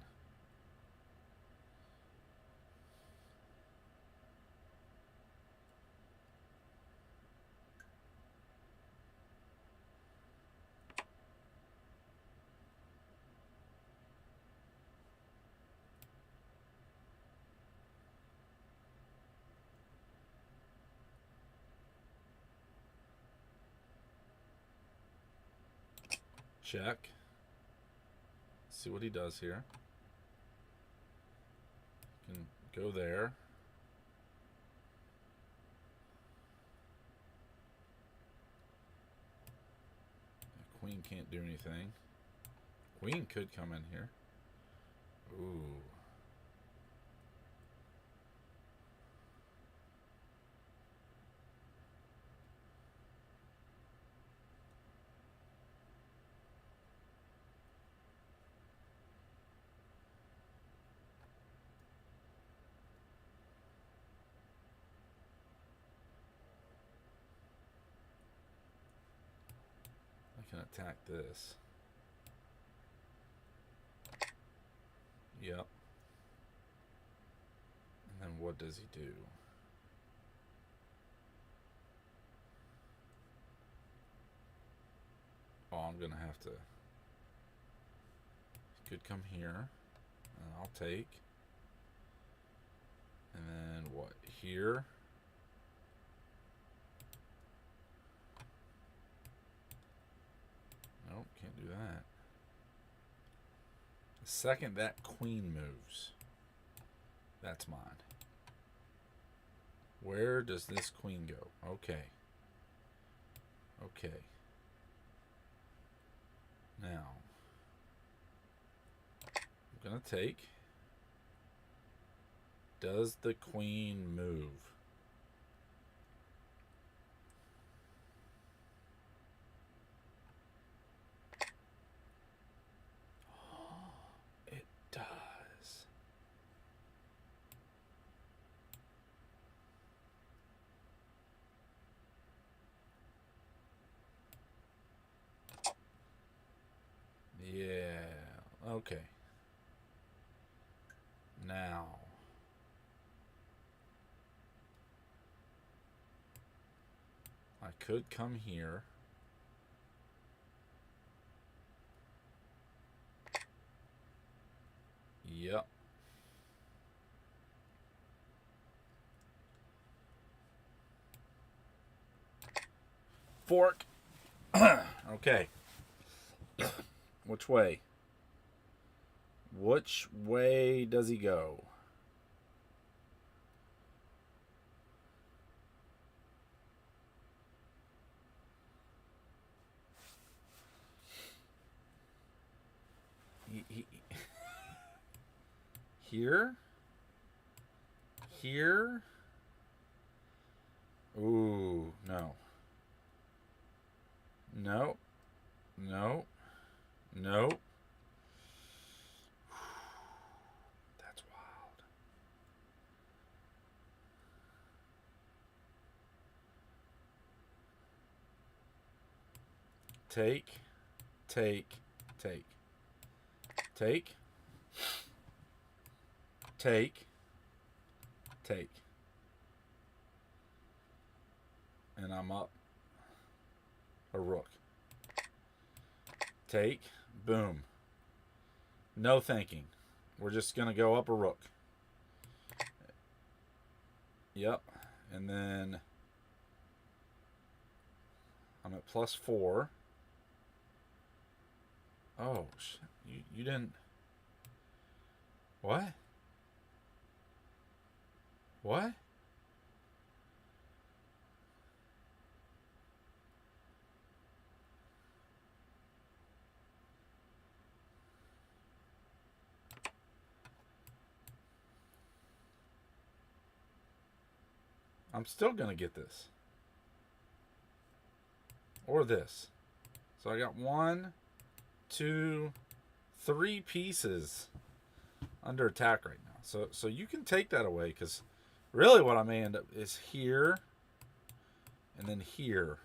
Check. See what he does here. Can go there. Queen can't do anything. Queen could come in here. Ooh. I can attack this. Yep. And then what does he do? Oh, I'm going to have to... He could come here. And I'll take. And then what? Here. Nope, can't do that. The second that queen moves, that's mine. Where does this queen go? Okay. Okay. Now, I'm going to take. Does the queen move? It does. Yeah. Okay. Now. I could come here. Yep. Fork. Okay. Which way? Which way does he go? Here? Here? Ooh, no. No. No. No. That's wild. Take. Take. Take. Take. Take. Take. And I'm up a rook. Take. Boom. No thinking. We're just going to go up a rook. Yep. And then I'm at +4. Oh, shit. You didn't... What? What? I'm still going to get this. Or this. So I got 1, 2, 3 pieces under attack right now. So you can take that away, because really what I may end up is here and then here.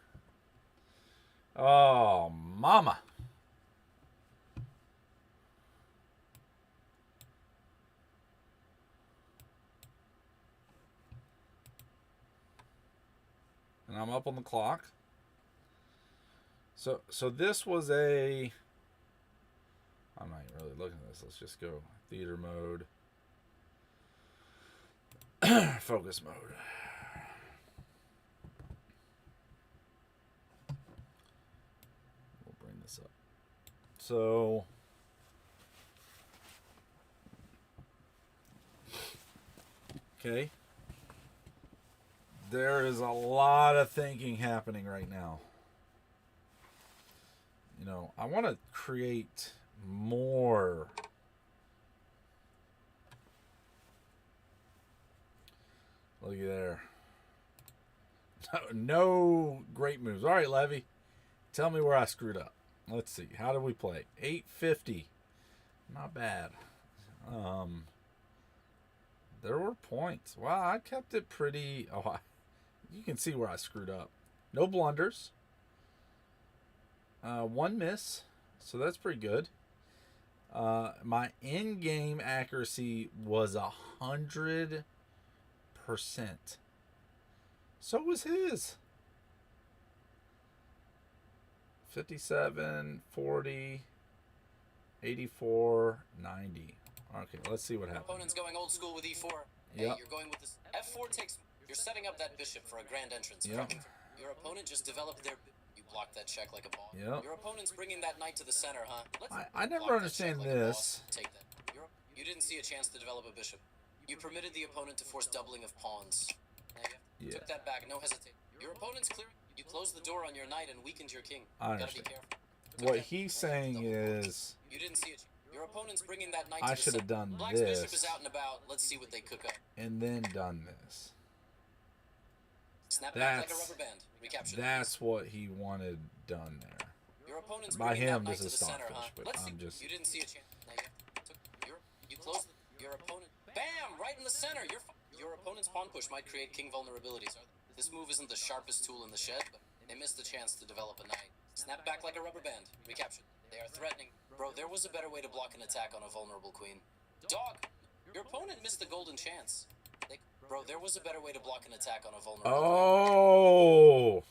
Oh, mama. And I'm up on the clock. So this was a... I'm not even really looking at this. Let's just go theater mode. Focus mode. We'll bring this up. So... Okay. There is a lot of thinking happening right now. You know, I want to create more. Looky there. No great moves. All right, Levy. Tell me where I screwed up. Let's see. How did we play? 850. Not bad. There were points. Wow, I kept it pretty... you can see where I screwed up. No blunders. 1 miss. So that's pretty good. My in-game accuracy was 100%. So was his. 57, 40, 84, 90. Okay, let's see what happens. Opponent's going old school with e4. Hey, you're going with this. F4 takes... You're setting up that bishop for a grand entrance. Yep. Your opponent just developed their... You blocked that check like a ball. Yep. Your opponent's bringing that knight to the center, huh? I never understand this. Take that. You didn't see a chance to develop a bishop. You permitted the opponent to force doubling of pawns. Yeah. Took that back, no hesitation. Your opponent's clearing. You closed the door on your knight and weakened your king. I understand. Gotta be careful. What he's saying is... You didn't see it. Your opponent's bringing that knight I to the should have done Black's this. bishop is out and about. Let's see what they cook up. And then done this. Snap back like a rubber band. Recapture. That's what he wanted done there. Your opponent's by him, this is stockfish, huh? but Let's I'm see. just... You didn't see a chance. You closed your opponent. Bam! Right in the center. Your opponent's pawn push might create king vulnerabilities. This move isn't the sharpest tool in the shed, but they missed the chance to develop a knight. Snap back like a rubber band. Recapture. They are threatening. Bro, there was a better way to block an attack on a vulnerable queen. Dog! Your opponent missed the golden chance. Bro, there was a better way to block an attack on a vulnerable queen.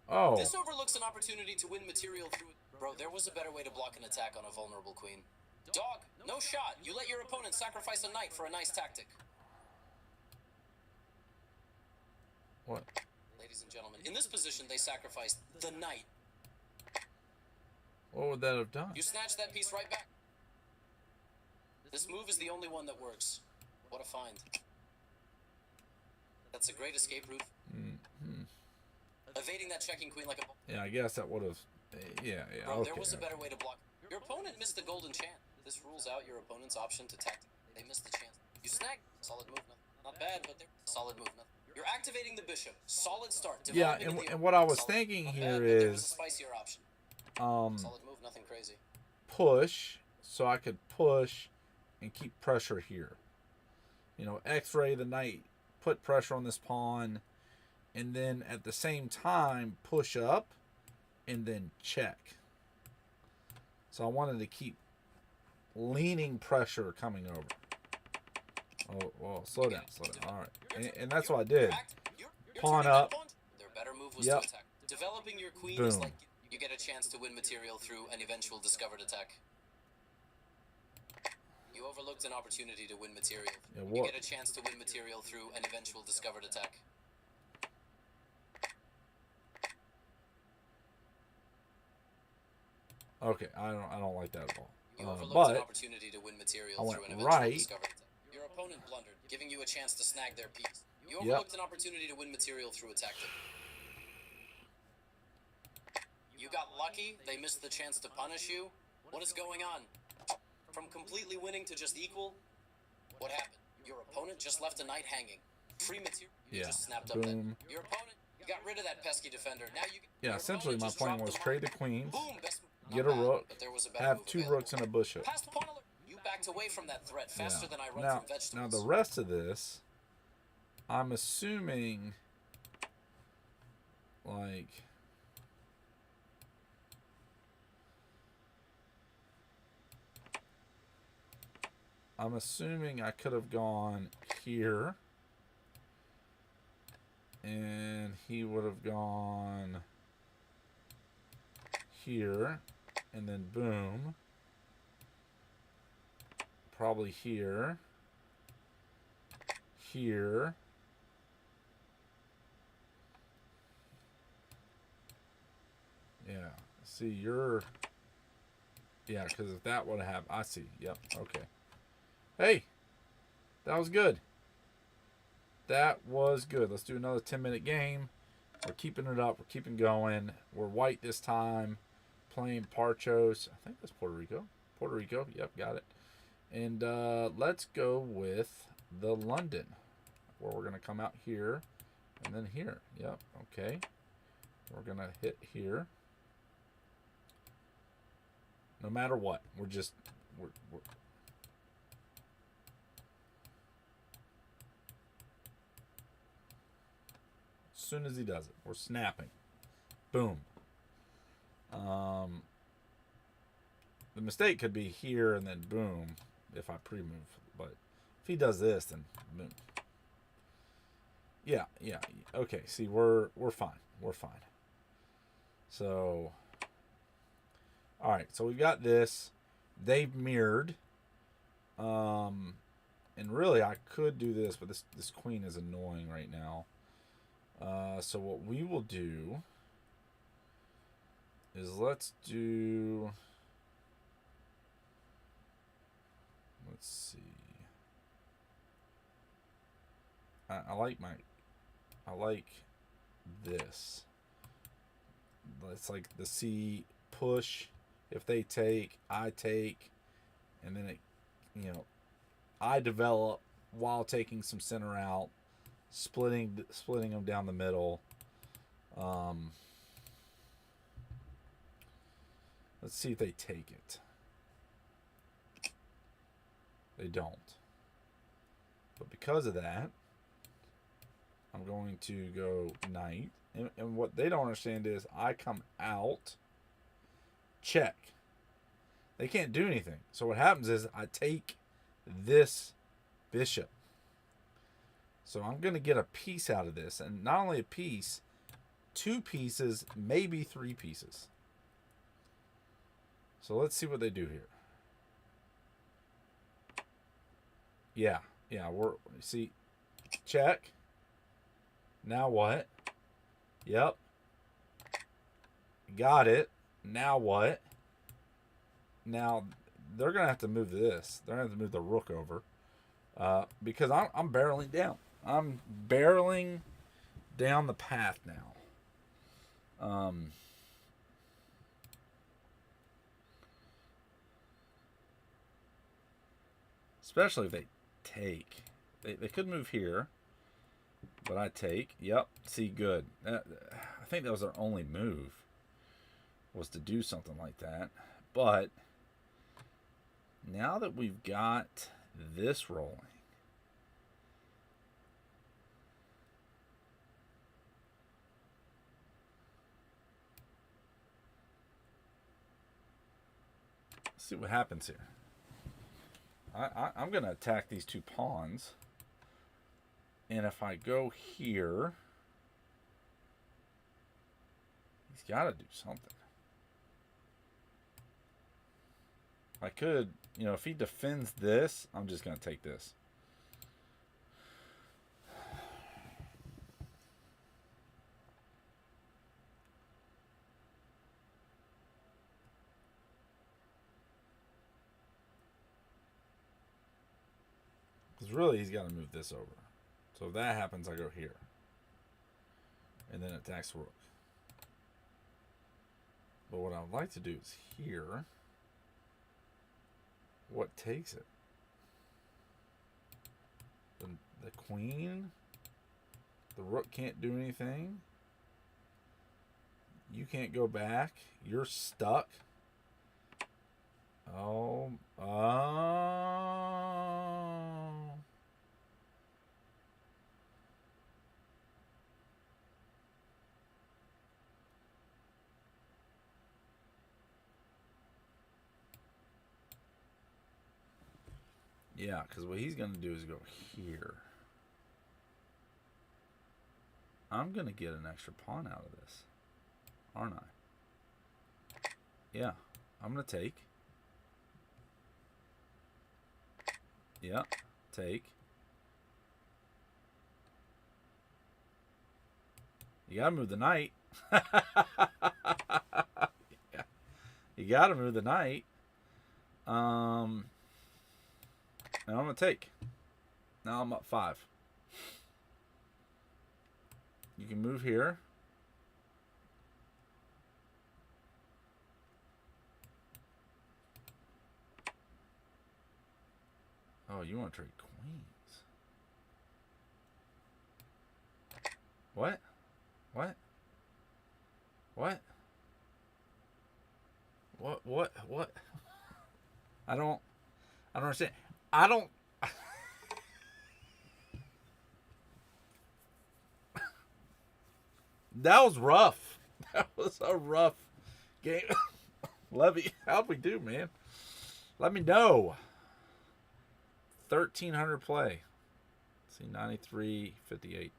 Oh. This overlooks an opportunity to win material through... Bro, there was a better way to block an attack on a vulnerable queen. Dog, no shot. You let your opponent sacrifice a knight for a nice tactic. What? Ladies and gentlemen, in this position, they sacrificed the knight. What would that have done? You snatched that piece right back. This move is the only one that works. What a find. That's a great escape route. Mm-hmm. Evading that checking queen like a... Yeah, I guess that would have... Yeah, Bro, okay. There was a better way to block. Your opponent missed the golden chance. This rules out your opponent's option to tactic. They missed the chance. You snagged. Solid move. Not bad, but they're... Solid move. You're activating the bishop. Solid start. Yeah, and what I was thinking here is... There was a spicier option. Solid move, nothing crazy. Push, so I could push and keep pressure here. You know, X-ray the knight, put pressure on this pawn, and then at the same time push up and then check. So I wanted to keep leaning pressure coming over. Oh, well, slow down. All right, and that's what I did. Pawn up. Their better move was to attack. Developing your queen is like you get a chance to win material through an eventual discovered attack. You overlooked an opportunity to win material. Yeah, you get a chance to win material through an eventual discovered attack. Okay, I don't like that at all. You overlooked an opportunity to win material through an eventual discovered attack. Your opponent blundered, giving you a chance to snag their piece. You overlooked an opportunity to win material through a tactic. You got lucky, they missed the chance to punish you. What is going on? From completely winning to just equal? What happened? Your opponent just left a knight hanging. free material. You Yeah. just snapped up Boom. that. Your opponent got rid of that pesky defender. Now you. Yeah, Your essentially opponent my just plan dropped was the trade the mark. queens, Boom, best move. get Not a bad, rook, but there was a better have move 2 available. rooks and a bishop. Pass the pawn alert. You backed away from that threat faster than I run Now, from vegetables. now the rest of this, I'm assuming, like, I could have gone here, and he would have gone here, and then boom, probably here, here, yeah, see, you're, yeah, because if that would have happened, I see, yep, okay. Hey, that was good. That was good. Let's do another 10-minute game. We're keeping it up. We're keeping going. We're white this time. Playing Parchos. I think that's Puerto Rico. Puerto Rico. Yep, got it. And let's go with the London, where we're going to come out here and then here. Yep, okay. We're going to hit here. No matter what. We're as soon as he does it, we're snapping. Boom. The mistake could be here and then boom if I pre-move. But if he does this, then boom. Yeah. Okay, see, we're fine. We're fine. So, all right, so we've got this. They've mirrored. And really, I could do this, but this queen is annoying right now. So what we will do is let's see. I like this. It's like the C push. If they take, I take, and then I develop while taking some center out. Splitting them down the middle. Let's see if they take it. They don't. But because of that, I'm going to go knight. And what they don't understand is I come out, check. They can't do anything. So what happens is I take this bishop. So I'm going to get a piece out of this. And not only a piece, 2 pieces, maybe 3 pieces. So let's see what they do here. Yeah, see, check. Now what? Yep. Got it. Now what? Now they're going to have to move this. They're going to have to move the rook over. Because I'm barreling down. I'm barreling down the path now. Especially if they take. They could move here. But I take. Yep. See, good. I think that was their only move. Was to do something like that. But now that we've got this rolling. See what happens here. I'm going to attack these 2 pawns. And if I go here, he's got to do something. I could, if he defends this, I'm just going to take this. Because really, he's got to move this over. So if that happens, I go here. And then attacks rook. But what I would like to do is here. What takes it? The queen? The rook can't do anything. You can't go back. You're stuck. Oh. Oh. Yeah, because what he's going to do is go here. I'm going to get an extra pawn out of this, aren't I? Yeah, I'm going to take. Yeah, take. You got to move the knight. Yeah. You got to move the knight. And I'm going to take. Now I'm up 5. You can move here. Oh, you want to trade queens. What? What? What? What? I don't understand. I don't. That was rough. That was a rough game. Levy, how'd we do, man? Let me know. 1,300 play. Let's see, 93.58.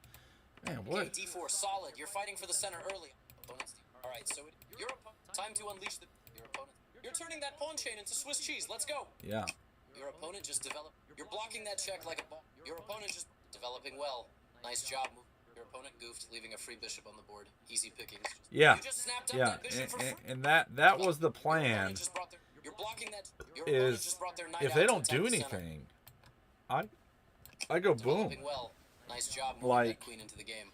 Man, what? Okay, D4, solid. You're fighting for the center early. All right, so your time to unleash your opponent. You're turning that pawn chain into Swiss cheese. Let's go. Yeah. Your opponent just developed. You're blocking that check like a ball. Your opponent just developing well. Nice job. Your opponent goofed, leaving a free bishop on the board. Easy pickings. Yeah. You just snapped up Yeah. that bishop for free. And that was the plan. You're blocking that. Your is just brought their knight if out they to don't attack do the center. anything, I go boom. Developing well. Nice job moving Like that queen into the game.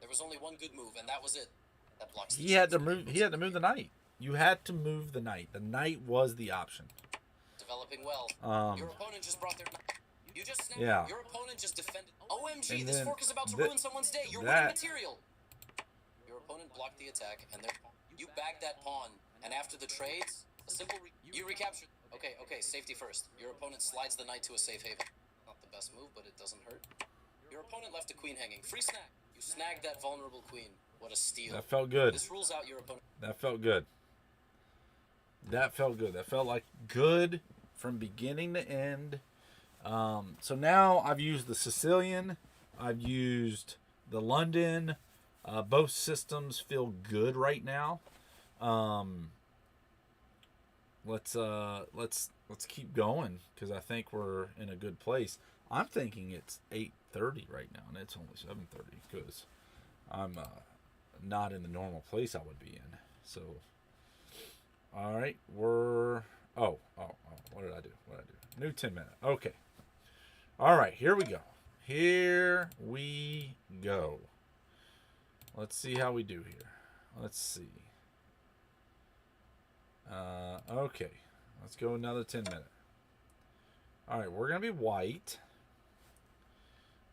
There was only one good move, and that was it. That blocks. He had to move the knight. You had to move the knight. The knight was the option. Developing well. Your opponent just brought their. You just snapped. Yeah. Your opponent just defended. OMG! And This then fork is about to ruin someone's day. You're winning material. Your opponent blocked the attack, and you bagged that pawn. And after the trades, a simple you recaptured. Okay. Safety first. Your opponent slides the knight to a safe haven. Not the best move, but it doesn't hurt. Your opponent left a queen hanging. Free snag. You snagged that vulnerable queen. What a steal. That felt good. This rules out your opponent. That felt good. That felt good. That felt like good from beginning to end. So now I've used the Sicilian. I've used the London. Both systems feel good right now. Let's keep going because I think we're in a good place. I'm thinking it's 8:30 right now, and it's only 7:30 because I'm not in the normal place I would be in. So, all right, we're what did I do? New 10-minute. Okay. All right, here we go. Let's see how we do here. Let's see. Okay. Let's go another 10-minute. All right, we're going to be white.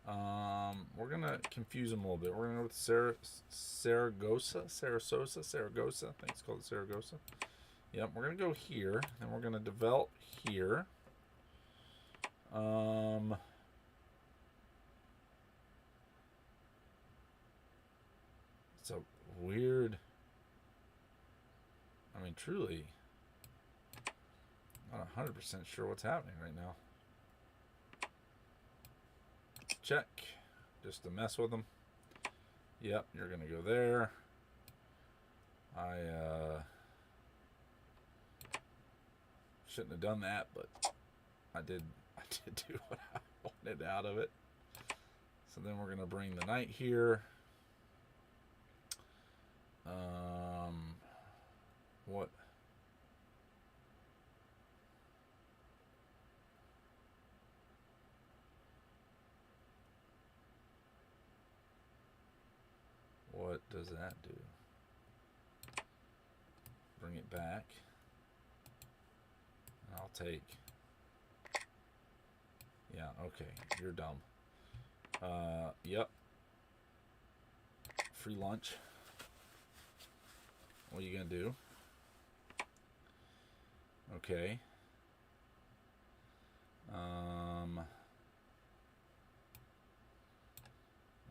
We're going to confuse them a little bit. We're going to go with Saragossa. I think it's called Saragossa. Yep, we're going to go here. Then we're going to develop here. It's a weird... I mean, truly, not 100% sure what's happening right now. Check. Just to mess with them. Yep, you're going to go there. I shouldn't have done that, but I did do what I wanted out of it. So then we're going to bring the knight here. What? What does that do? Bring it back. I'll take. Yeah, okay. You're dumb. Yep. free lunch. What are you gonna do? Okay.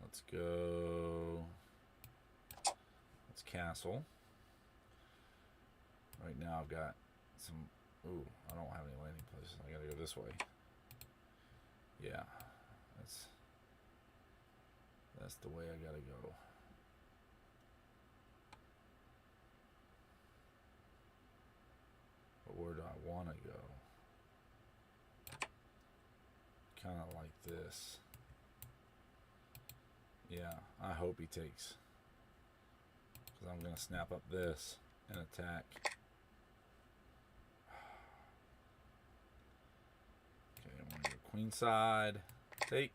Let's go. Let's castle. Right now I've got some. Ooh, I don't have any landing places. I gotta go this way. Yeah, that's the way I gotta go. But where do I want to go? Kind of like this. Yeah, I hope he takes. Because I'm going to snap up this and attack. Okay, I'm going to go queen side. Take.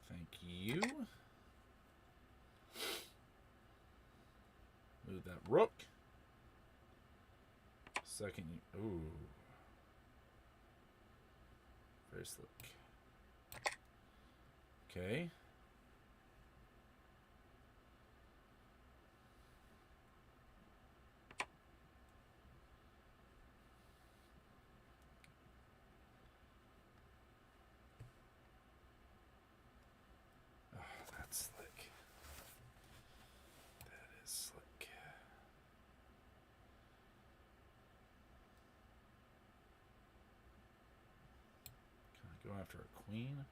Thank you. Move that rook. Second. Ooh. Very slick. Okay. Oh, that's slick. That is slick. Can I go after a queen?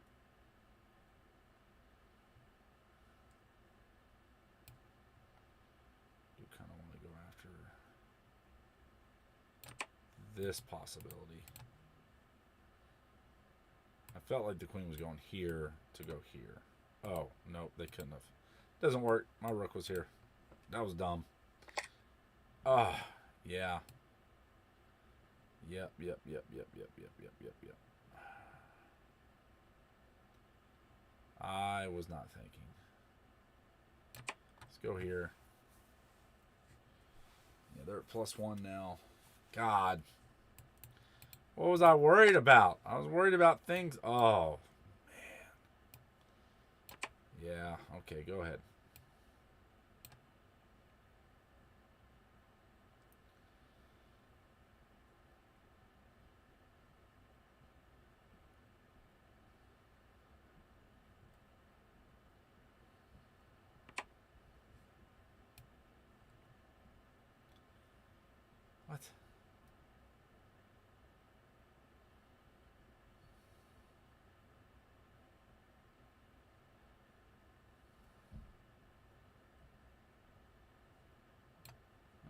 Kind of want to go after this possibility. I felt like the queen was going here to go here. Oh, no, they couldn't have. Doesn't work. My rook was here. That was dumb. Ah, yeah. Yep. I was not thinking. Let's go here. Yeah, they're at +1 now. God. What was I worried about? I was worried about things. Oh, man. Yeah, okay, go ahead. What?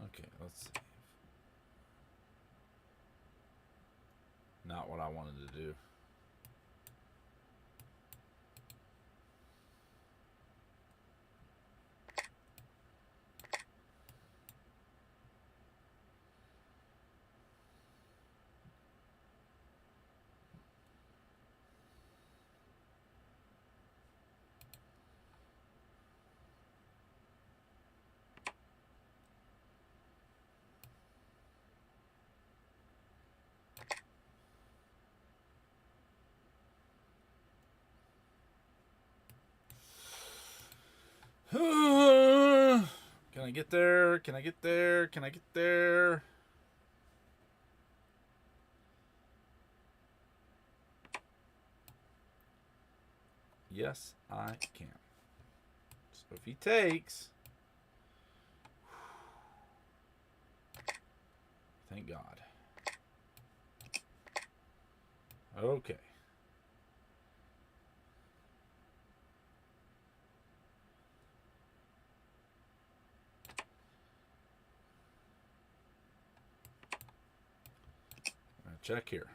Okay, let's see. Not what I wanted to do. Can I get there? Can I get there? Can I get there? Yes, I can. So if he takes... Thank God. Okay. Check here.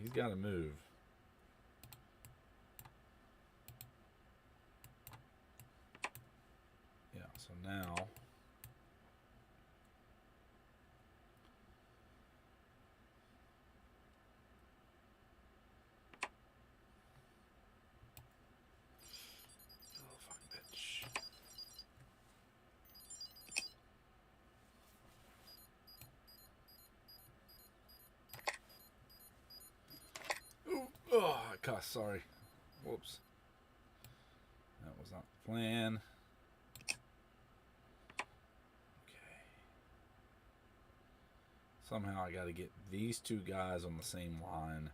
He's got to move. So now, oh, fucking bitch. Ooh, oh, I cussed. Sorry. Whoops. That was not the plan. Okay. Somehow I got to get these two guys on the same line.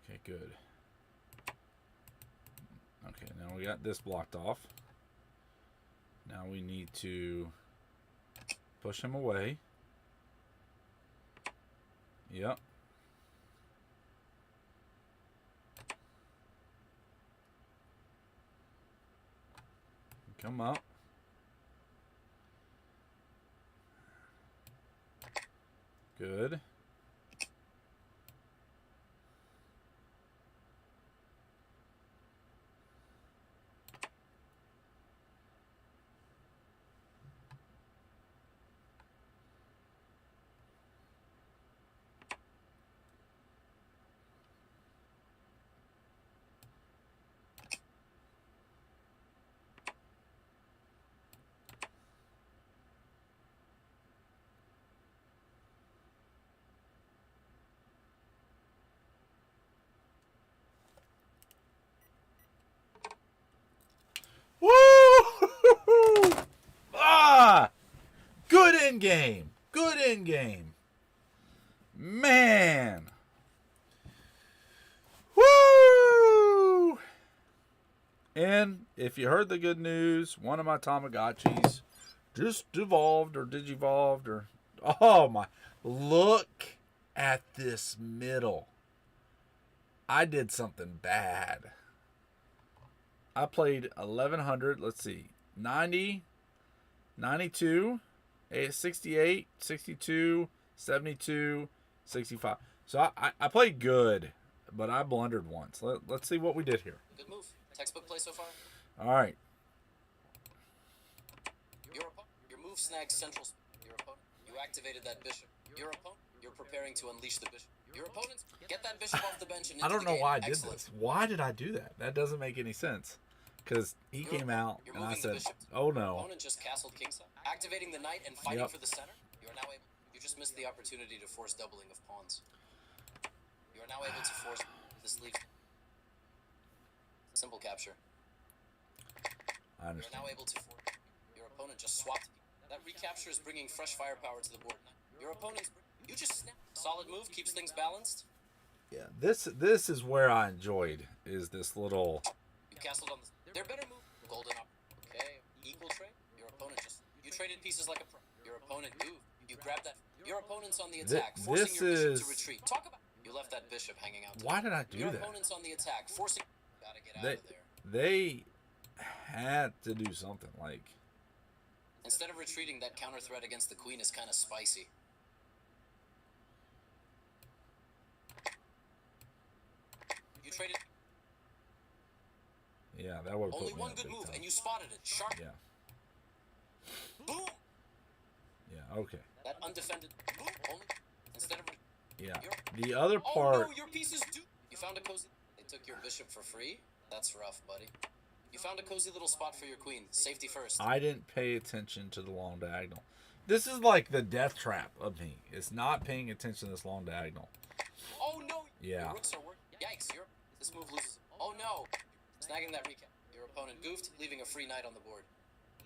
Okay, good. Okay, now we got this blocked off. Now we need to push him away. Yep. Come up. Good. Woo! Ah! Good in game. Good in game. Man. Woo! And if you heard the good news, one of my Tamagotchis just evolved or digivolved or oh my, look at this middle. I did something bad. I played 1100, let's see, 90, 92, 68, 62, 72, 65. So I played good, but I blundered once. Let's see what we did here. Good move. Textbook play so far. All right. Your move snags central. Your opponent. You activated that bishop. Your opponent. You're preparing to unleash the bishop. Your opponent. Get that bishop off the bench and into I don't the know game. why I did Excellent. this. Why did I do that? That doesn't make any sense. Because he came out and I said, "Oh Your no!" opponent just castled kingside, activating the knight and fighting for the center. You are now able. You just missed the opportunity to force doubling of pawns. You are now able to force this leave. Simple capture. I You are understand. now able to force. Your opponent just swapped. That recapture is bringing fresh firepower to the board. Your opponent. You just snap. Solid move keeps things balanced. Yeah, this is where I enjoyed is this little. You castled on the. Their better move. Golden up. Okay. Equal trade. Your opponent just. You traded pieces like a pro. Your opponent moved. You grabbed that. Your opponent's on the attack, forcing your bishop to retreat. Talk about. You left that bishop hanging out. Why did I do your that? Opponent's on the attack, forcing. Gotta get out of there. They had to do something like. Instead of retreating, that counter threat against the queen is kind of spicy. You traded. Yeah, that would. Only one good move, and you spotted it. Sharp. Yeah. Boom. Yeah. Okay. That undefended. Boom. Only. Instead of. Yeah. The other part. Oh no, your pieces do. You found a cozy. They took your bishop for free. That's rough, buddy. You found a cozy little spot for your queen. Safety first. I didn't pay attention to the long diagonal. This is like the death trap of me. It's not paying attention to this long diagonal. Oh no. Yeah. Your rooks are working. Yikes. This move loses. Oh no. Snagging that recap. Your opponent goofed, leaving a free knight on the board.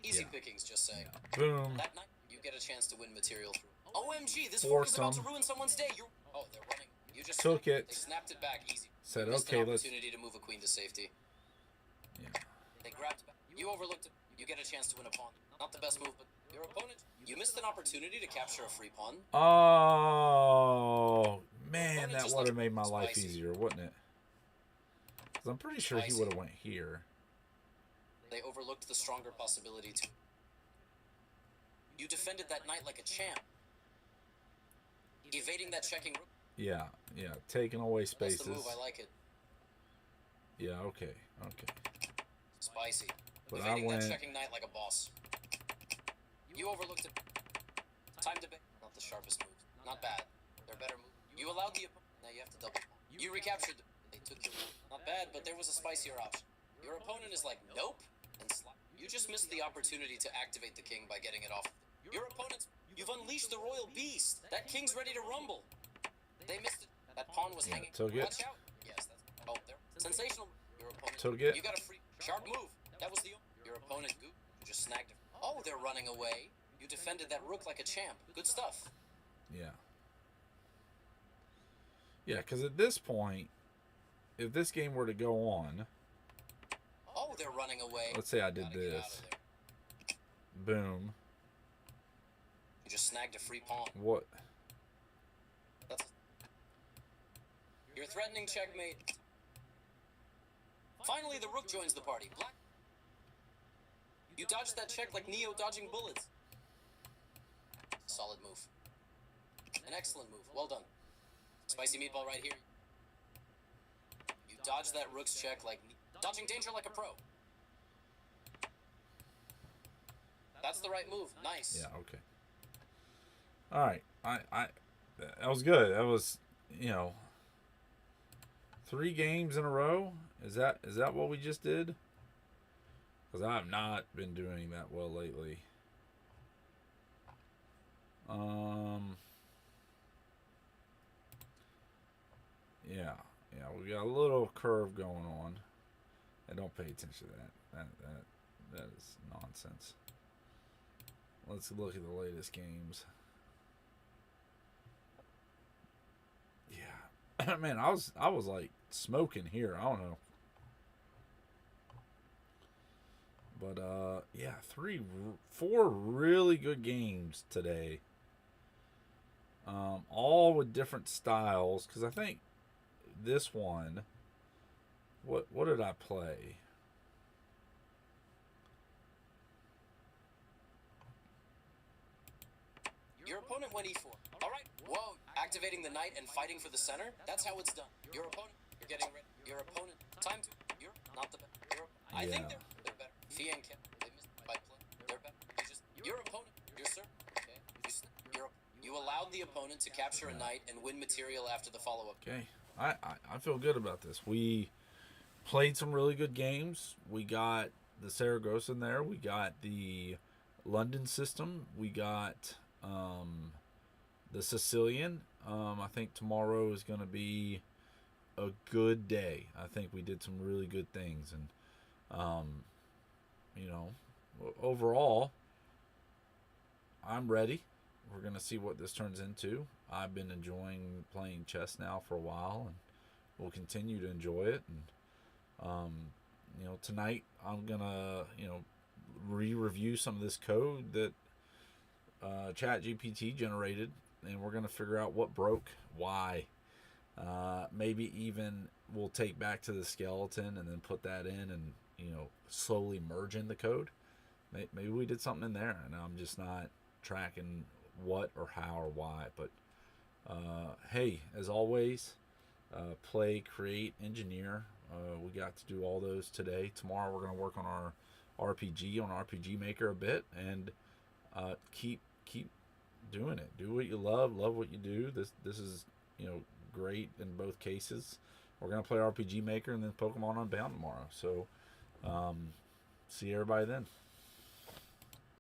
Easy pickings, just saying. Yeah. Boom. That night, you get a chance to win material through. OMG, this Force fork is about them. to ruin someone's day. Oh, they're running. You just Took snapped. it. They snapped it back easy. Said, You missed okay, an let's. opportunity to move a queen to safety. Yeah. They grabbed back. You overlooked it. You get a chance to win a pawn. Not the best move, but your opponent. You missed an opportunity to capture a free pawn. Oh man, that just would like have made my life spicy. easier, wouldn't it? Because I'm pretty sure he Spicy. would have went here. They overlooked the stronger possibility to. You defended that knight like a champ. Evading that checking rook. Yeah, yeah. Taking away That's spaces. the move, I like it. Yeah, okay, okay. Spicy. But Evading I went. that checking knight like a boss. You overlooked it. Time to bet. Not the sharpest moves. Not bad. They're better moves. You allowed the opponent. Now you have to double. You recaptured. They took the. Not bad, but there was a spicier option. Your opponent is like, nope, and you just missed the opportunity to activate the king by getting it off. Your opponent's. You've unleashed the royal beast. That king's ready to rumble. They missed it. That pawn was hanging. Took it. Watch out. Yes, that's. Oh, there. Sensational. Your opponent. Took it. You got a free. Sharp move. That was the. Your opponent. You just snagged it. Oh, they're running away. You defended that rook like a champ. Good stuff. Yeah. Yeah, because at this point, if this game were to go on, Oh, they're running away. let's say I did Gotta get out this. of there. Boom. You just snagged a free pawn. What? That's. You're threatening checkmate. Finally, the rook joins the party. Black. You dodged that check like Neo dodging bullets. Solid move. An excellent move. Well done. Spicy meatball right here. You dodged that rook's check like dodging danger like a pro. That's the right move. Nice. Yeah, okay. All right. That was good. That was, 3 games in a row. Is that what we just did? Because I have not been doing that well lately. Yeah, we got a little curve going on. And don't pay attention to that. That is nonsense. Let's look at the latest games. Yeah, man, I was like smoking here. I don't know. But yeah, 4 really good games today. All with different styles. Because I think this one, what did I play? Your opponent went e4. All right. Whoa. Activating the knight and fighting for the center. That's how it's done. Your opponent. You're getting ready. Your opponent. Time to. You're not the better. I think they're better. Fee and Kim. They missed by play. They're better. Your opponent. Your sir. Okay. You allowed the opponent to capture a knight and win material after the follow-up. Okay. I feel good about this. We played some really good games. We got the Saragossa in there. We got the London system. We got the Sicilian. I think tomorrow is going to be a good day. I think we did some really good things. And, overall, I'm ready. We're going to see what this turns into. I've been enjoying playing chess now for a while, and we'll continue to enjoy it. And, tonight I'm going to, re-review some of this code that ChatGPT generated, and we're going to figure out what broke, why. Maybe even we'll take back to the skeleton and then put that in and, slowly merge in the code. Maybe we did something in there, and I'm just not tracking what or how or why. But hey, as always, play, create, engineer. We got to do all those today. Tomorrow we're going to work on our RPG, on RPG Maker a bit, and keep doing it. Do what you love what you do. This is great in both cases. We're going to play RPG Maker and then Pokemon Unbound tomorrow. So see everybody then.